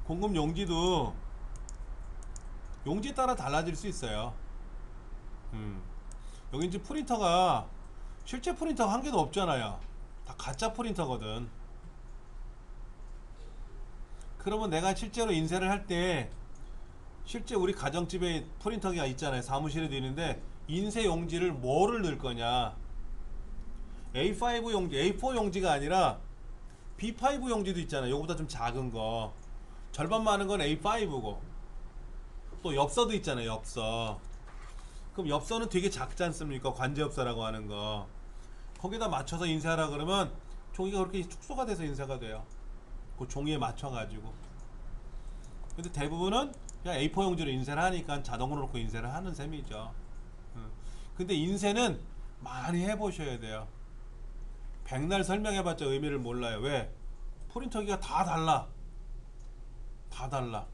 공급용지도 용지에 따라 달라질 수 있어요. 여기 이제 프린터가 실제 프린터가 한 개도 없잖아요. 다 가짜 프린터거든. 그러면 내가 실제로 인쇄를 할 때 실제 우리 가정집에 프린터가 있잖아요. 사무실에도 있는데 인쇄 용지를 뭐를 넣을 거냐. A5 용지, A4 용지가 아니라 B5 용지도 있잖아요. 요거보다 좀 작은 거. 절반 많은 건 A5고 또 엽서도 있잖아요. 엽서. 그럼 엽서는 되게 작지 않습니까? 관제엽서라고 하는 거. 거기다 맞춰서 인쇄하라 그러면 종이가 그렇게 축소가 돼서 인쇄가 돼요. 그 종이에 맞춰가지고. 근데 대부분은 그냥 A4 용지로 인쇄를 하니까 자동으로 놓고 인쇄를 하는 셈이죠. 근데 인쇄는 많이 해보셔야 돼요. 백날 설명해봤자 의미를 몰라요. 왜? 프린터기가 다 달라. 다 달라.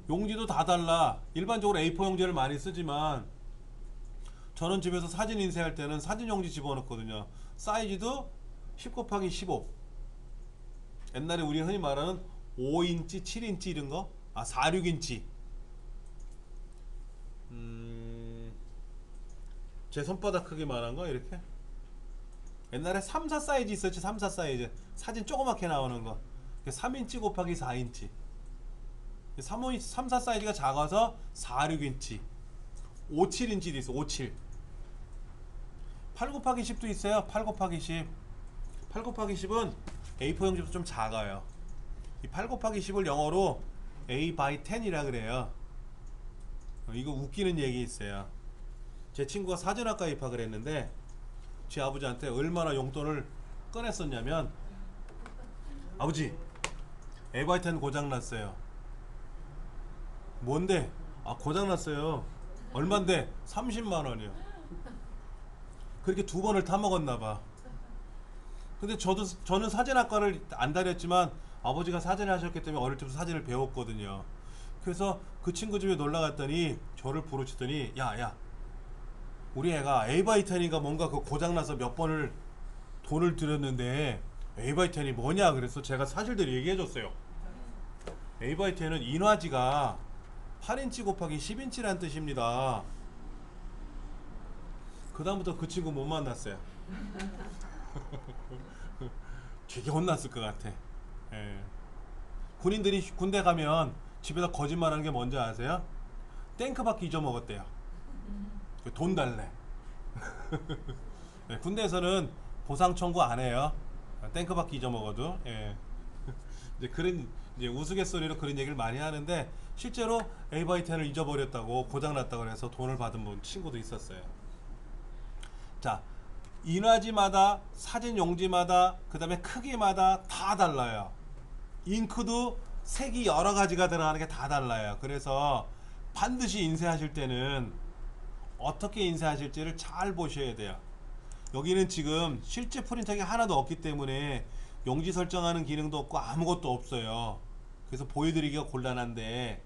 용지도 다 달라. 일반적으로 A4 용지를 많이 쓰지만 저는 집에서 사진 인쇄할 때는 사진 용지 집어넣거든요. 사이즈도 10 곱하기 15. 옛날에 우리 흔히 말하는 5인치, 7인치 이런 거? 4, 6인치. 제 손바닥 크기만한 거 이렇게. 옛날에 3, 4 사이즈 있었지. 3, 4 사이즈. 사진 조그맣게 나오는 거. 3인치 곱하기 4인치. 3, 4 사이즈가 작아서 4, 6인치. 5, 7인치도 있어. 5, 7. 8 곱하기 10도 있어요. 8 곱하기 10. 8 곱하기 10은 A4 용지보다 좀 작아요. 이 8 곱하기 10을 영어로 A by 10이라 그래요. 이거 웃기는 얘기 있어요. 제 친구가 사전학과 입학을 했는데 제 아버지한테 얼마나 용돈을 꺼냈었냐면, 아버지 A by 10 고장났어요. 뭔데? 고장났어요. 얼만데? 30만원이요. 그렇게 두 번을 타먹었나봐. 근데 저는 사진학과를 안 다녔지만 아버지가 사진을 하셨기 때문에 어릴 때부터 사진을 배웠거든요. 그래서 그 친구 집에 놀러 갔더니 저를 부르시더니 야 우리 애가 A-10인가 뭔가 그 고장나서 몇 번을 돈을 들였는데 A-10이 뭐냐 그래서 제가 사실대로 얘기해줬어요. A-10은 인화지가 8인치 곱하기 10인치라는 뜻입니다. 그 다음부터 그 친구 못 만났어요. 되게 혼났을 것 같아. 예. 군인들이 군대 가면 집에다 거짓말하는 게 뭔지 아세요? 탱크바퀴 잊어먹었대요. 돈 달래. 예, 군대에서는 보상 청구 안 해요. 탱크바퀴 잊어먹어도. 예. 이제 그런 이제 우스갯소리로 그런 얘기를 많이 하는데 실제로 A/10을 잊어버렸다고 고장났다고 해서 돈을 받은 분 친구도 있었어요. 자, 인화지마다 사진 용지마다 그 다음에 크기마다 다 달라요. 잉크도 색이 여러 가지가 들어가는 게 다 달라요. 그래서 반드시 인쇄하실 때는 어떻게 인쇄하실지를 잘 보셔야 돼요. 여기는 지금 실제 프린터기 하나도 없기 때문에 용지 설정하는 기능도 없고 아무것도 없어요. 그래서 보여드리기가 곤란한데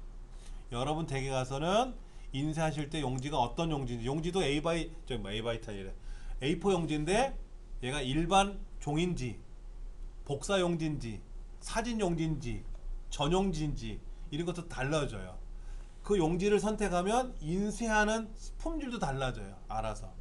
여러분 댁에 가서는 인쇄하실 때 용지가 어떤 용지인지, 용지도 A/A/T 아니라 A4 용지인데 얘가 일반 종인지, 복사 용지인지, 사진 용지인지, 전용지인지 이런 것도 달라져요. 그 용지를 선택하면 인쇄하는 품질도 달라져요. 알아서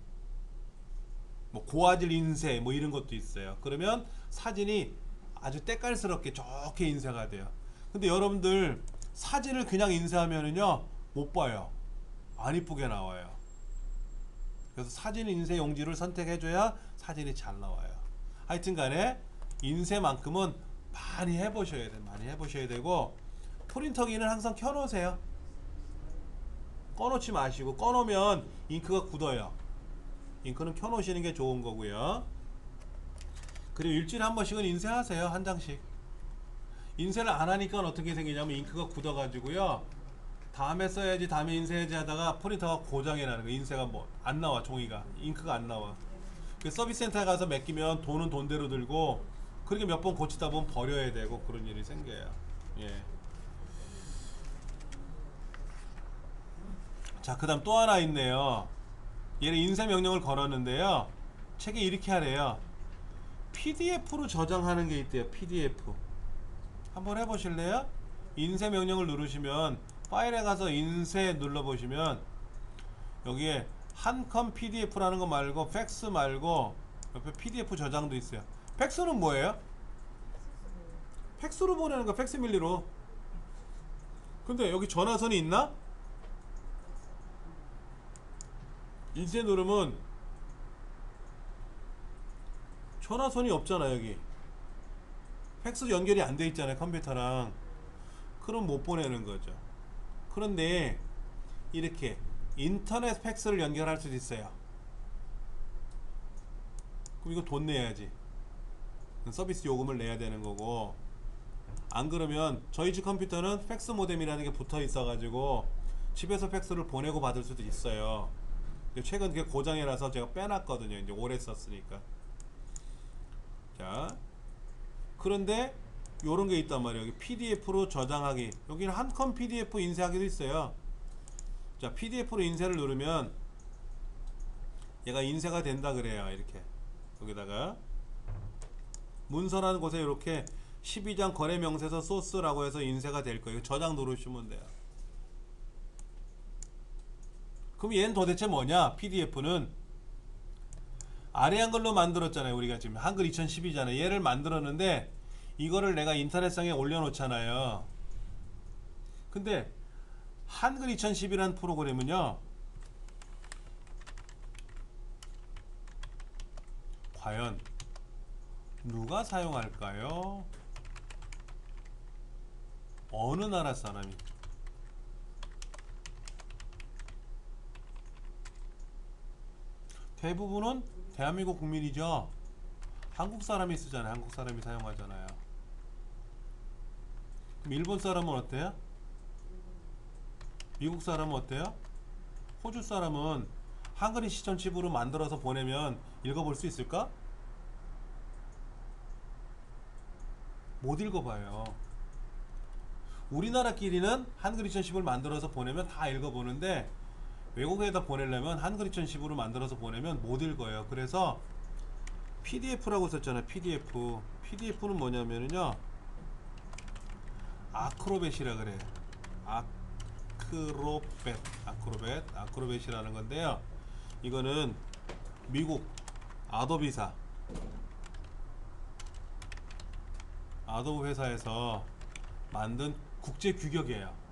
뭐 고화질 인쇄 뭐 이런 것도 있어요. 그러면 사진이 아주 때깔스럽게 좋게 인쇄가 돼요. 근데 여러분들 사진을 그냥 인쇄하면은요 못 봐요. 안 이쁘게 나와요. 그래서 사진 인쇄 용지를 선택해줘야 사진이 잘 나와요. 하여튼 간에 인쇄만큼은 많이 해보셔야 돼요. 많이 해보셔야 되고, 프린터기는 항상 켜놓으세요. 꺼놓지 마시고, 꺼놓으면 잉크가 굳어요. 잉크는 켜놓으시는 게 좋은 거고요. 그리고 일주일에 한 번씩은 인쇄하세요. 한 장씩. 인쇄를 안 하니까 어떻게 생기냐면 잉크가 굳어가지고요, 다음에 써야지 다음에 인쇄해야지 하다가 프린터가 고장이 나는 거예요. 인쇄가 뭐 안 나와. 종이가 잉크가 안 나와. 그 서비스 센터에 가서 맡기면 돈은 돈대로 들고 그렇게 몇 번 고치다 보면 버려야 되고 그런 일이 생겨요. 예. 자, 그 다음 또 하나 있네요. 얘를 인쇄 명령을 걸었는데요, 책에 이렇게 하래요. PDF로 저장하는 게 있대요. PDF. 한번 해보실래요? 인쇄 명령을 누르시면 파일에 가서 인쇄 눌러보시면 여기에 한컴 PDF라는 거 말고 팩스 말고 옆에 PDF 저장도 있어요. 팩스는 뭐예요? 팩스로 보내는 거, 팩스밀리로. 근데 여기 전화선이 있나? 인쇄 누르면 전화선이 없잖아. 여기 팩스 연결이 안 돼 있잖아요, 컴퓨터랑. 그럼 못 보내는 거죠. 그런데 이렇게 인터넷 팩스를 연결할 수도 있어요. 그럼 이거 돈 내야지. 서비스 요금을 내야 되는 거고, 안 그러면 저희 집 컴퓨터는 팩스 모뎀이라는 게 붙어 있어 가지고 집에서 팩스를 보내고 받을 수도 있어요. 최근 그게 고장이라서 제가 빼놨거든요. 이제 오래 썼으니까. 자, 그런데 요런 게 있단 말이에요. 여기 PDF로 저장하기. 여기는 한컴 PDF 인쇄하기도 있어요. 자, PDF로 인쇄를 누르면 얘가 인쇄가 된다 그래요. 이렇게 여기다가 문서라는 곳에 이렇게 12장 거래 명세서 소스라고 해서 인쇄가 될 거예요. 저장 누르시면 돼요. 그럼 얘는 도대체 뭐냐? PDF는 아래 한글로 만들었잖아요. 우리가 지금 한글 2012잖아요. 얘를 만들었는데 이거를 내가 인터넷상에 올려놓잖아요. 근데 한글 2010이라는 프로그램은요, 과연 누가 사용할까요? 어느 나라 사람이? 대부분은 대한민국 국민이죠. 한국 사람이 쓰잖아요. 한국 사람이 사용하잖아요. 그럼 일본 사람은 어때요? 미국 사람은 어때요? 호주 사람은 한글인 시전칩으로 만들어서 보내면 읽어볼 수 있을까? 못 읽어봐요. 우리나라끼리는 한글 2010을 만들어서 보내면 다 읽어보는데 외국에다 보내려면 한글 2010으로 만들어서 보내면 못 읽어요. 그래서 PDF라고 썼잖아요. PDF. PDF는 뭐냐면요, 아크로벳이라 그래. 아크로벳이라는 건데요, 이거는 미국 아도비사, 아도브 회사에서 만든 국제 규격이에요.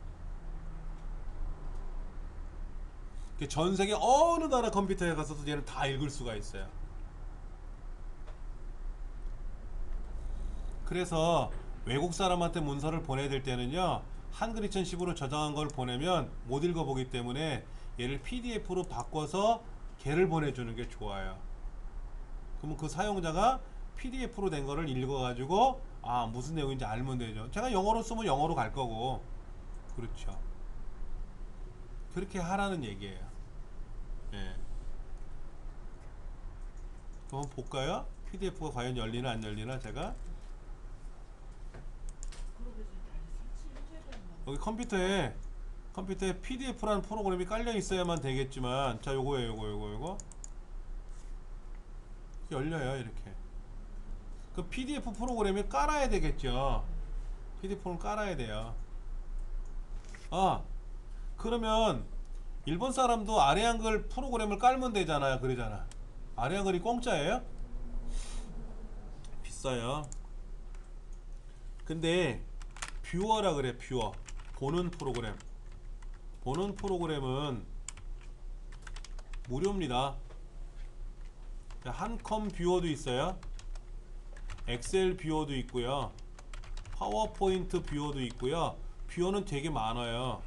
전 세계 어느 나라 컴퓨터에 가서도 얘는 다 읽을 수가 있어요. 그래서 외국 사람한테 문서를 보내야 될 때는요, 한글 2010으로 저장한 걸 보내면 못 읽어보기 때문에 얘를 PDF로 바꿔서 걔를 보내주는 게 좋아요. 그러면 그 사용자가 PDF로 된 거를 읽어가지고 아 무슨 내용인지 알면 되죠. 제가 영어로 쓰면 영어로 갈 거고. 그렇죠. 그렇게 하라는 얘기예요. 예. 그럼 볼까요? PDF가 과연 열리나 안 열리나 제가 그러고 이제 다시 설치해줘야 된다. 여기 컴퓨터에 PDF라는 프로그램이 깔려 있어야만 되겠지만 자 요거예요 요거 열려요 이렇게. 그 PDF 프로그램이 깔아야 되겠죠. PDF는 깔아야 돼요. 아 그러면 일본 사람도 아래 한글 프로그램을 깔면 되잖아요. 그러잖아. 아래 한글이 공짜예요? 비싸요. 근데 뷰어라 그래. 뷰어 보는 프로그램은 무료입니다. 한컴 뷰어도 있어요. 엑셀 뷰어도 있고요. 파워포인트 뷰어도 있고요. 뷰어는 되게 많아요.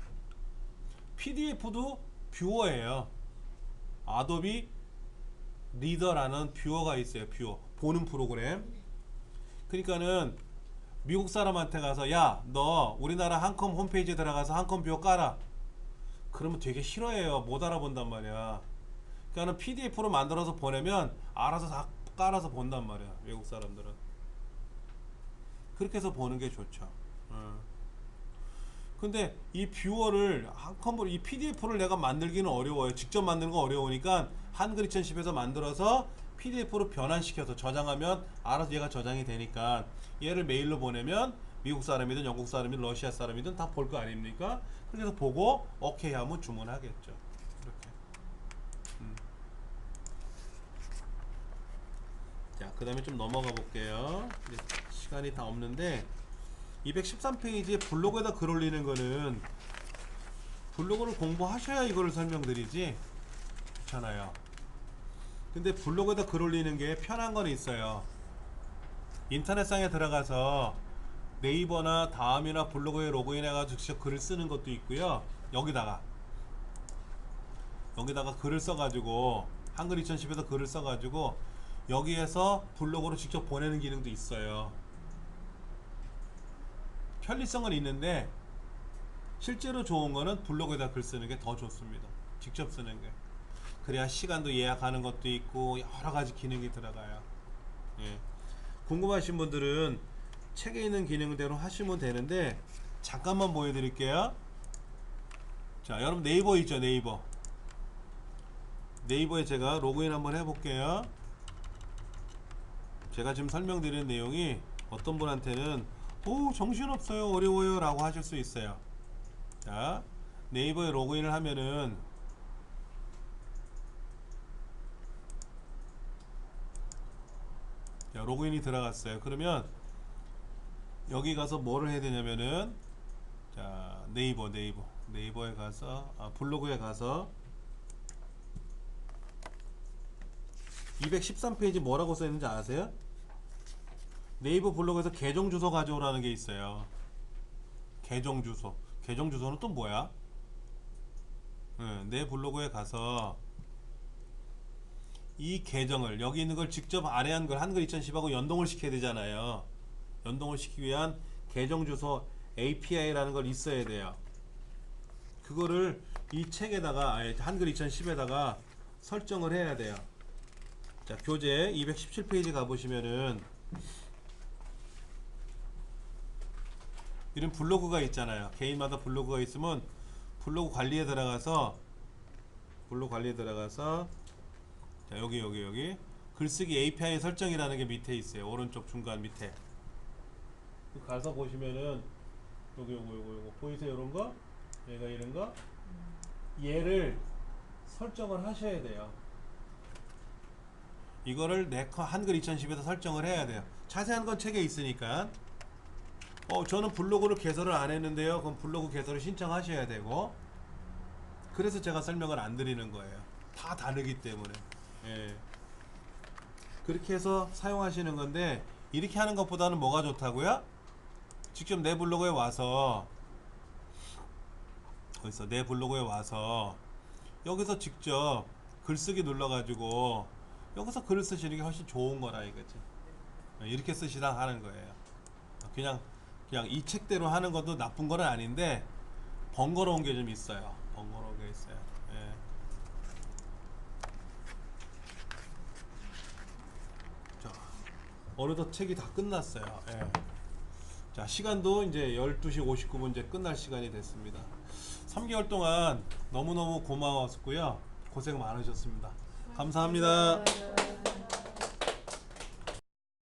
PDF도 뷰어예요. 아도비 리더라는 뷰어가 있어요. 뷰어 보는 프로그램. 그러니까는 미국 사람한테 가서 야 너 우리나라 한컴 홈페이지에 들어가서 한컴 뷰어 깔아. 그러면 되게 싫어해요. 못 알아본단 말이야. 그러니까는 PDF로 만들어서 보내면 알아서 다 깔아서 본단 말이야. 외국 사람들은 그렇게 해서 보는 게 좋죠. 근데 이 뷰어를 한컴으로 이 PDF를 내가 만들기는 어려워요. 직접 만드는 거 어려우니까 한글 2010에서 만들어서 PDF로 변환시켜서 저장하면 알아서 얘가 저장이 되니까 얘를 메일로 보내면 미국 사람이든 영국 사람이든 러시아 사람이든 다 볼 거 아닙니까? 그래서 보고 오케이 하면 주문하겠죠. 이렇게. 자, 그 다음에 좀 넘어가 볼게요. 이제 시간이 다 없는데 213페이지에 블로그에다 글 올리는 거는 블로그를 공부하셔야 이거를 설명드리지. 그렇잖아요. 근데 블로그에다 글 올리는 게 편한 건 있어요. 인터넷상에 들어가서 네이버나 다음이나 블로그에 로그인해가지고 직접 글을 쓰는 것도 있고요. 여기다가 글을 써가지고 한글 2010에서 글을 써가지고 여기에서 블로그로 직접 보내는 기능도 있어요. 편리성은 있는데 실제로 좋은 거는 블로그에다 글 쓰는 게 더 좋습니다. 직접 쓰는 게. 그래야 시간도 예약하는 것도 있고 여러 가지 기능이 들어가요. 예. 궁금하신 분들은 책에 있는 기능대로 하시면 되는데 잠깐만 보여드릴게요. 자, 여러분 네이버 있죠? 네이버에 제가 로그인 한번 해볼게요. 제가 지금 설명드리는 내용이 어떤 분한테는 오 정신없어요 어려워요 라고 하실 수 있어요. 자, 네이버에 로그인을 하면은 자, 로그인이 들어갔어요. 그러면 여기 가서 뭐를 해야 되냐면은 자 네이버에 가서 블로그에 가서 213페이지 뭐라고 써있는지 아세요? 네이버 블로그에서 계정 주소 가져오라는 게 있어요. 계정 주소는 또 뭐야? 내 블로그에 가서 이 계정을 여기 있는 걸 직접 아래 한글 2010하고 연동을 시켜야 되잖아요. 연동을 시키기 위한 계정 주소 API라는 걸 있어야 돼요. 그거를 이 책에다가 한글 2010에다가 설정을 해야 돼요. 자, 교재 217페이지 가보시면은 이런 블로그가 있잖아요. 개인마다 블로그가 있으면 블로그 관리에 들어가서 자, 여기 글쓰기 API 설정이라는 게 밑에 있어요. 오른쪽 중간 밑에 가서 보시면은 요거 보이세요? 이런 거? 얘가 이런 거? 얘를 설정을 하셔야 돼요. 이거를 한글 2010에서 설정을 해야 돼요. 자세한 건 책에 있으니까. 저는 블로그를 개설을 안 했는데요. 그럼 블로그 개설을 신청하셔야 되고. 그래서 제가 설명을 안 드리는 거예요. 다 다르기 때문에. 예. 그렇게 해서 사용하시는 건데 이렇게 하는 것보다는 뭐가 좋다고요? 직접 내 블로그에 와서 어디서 내 블로그에 와서 여기서 직접 글쓰기 눌러가지고 여기서 글을 쓰시는 게 훨씬 좋은 거라 이거지. 이렇게 쓰시라 하는 거예요. 그냥 이 책대로 하는 것도 나쁜 건 아닌데 번거로운 게 좀 있어요. 번거로운 게 있어요. 예. 자, 어느덧 책이 다 끝났어요. 예. 자, 시간도 이제 12시 59분 이제 끝날 시간이 됐습니다. 3개월 동안 너무너무 고마웠고요. 고생 많으셨습니다. 감사합니다.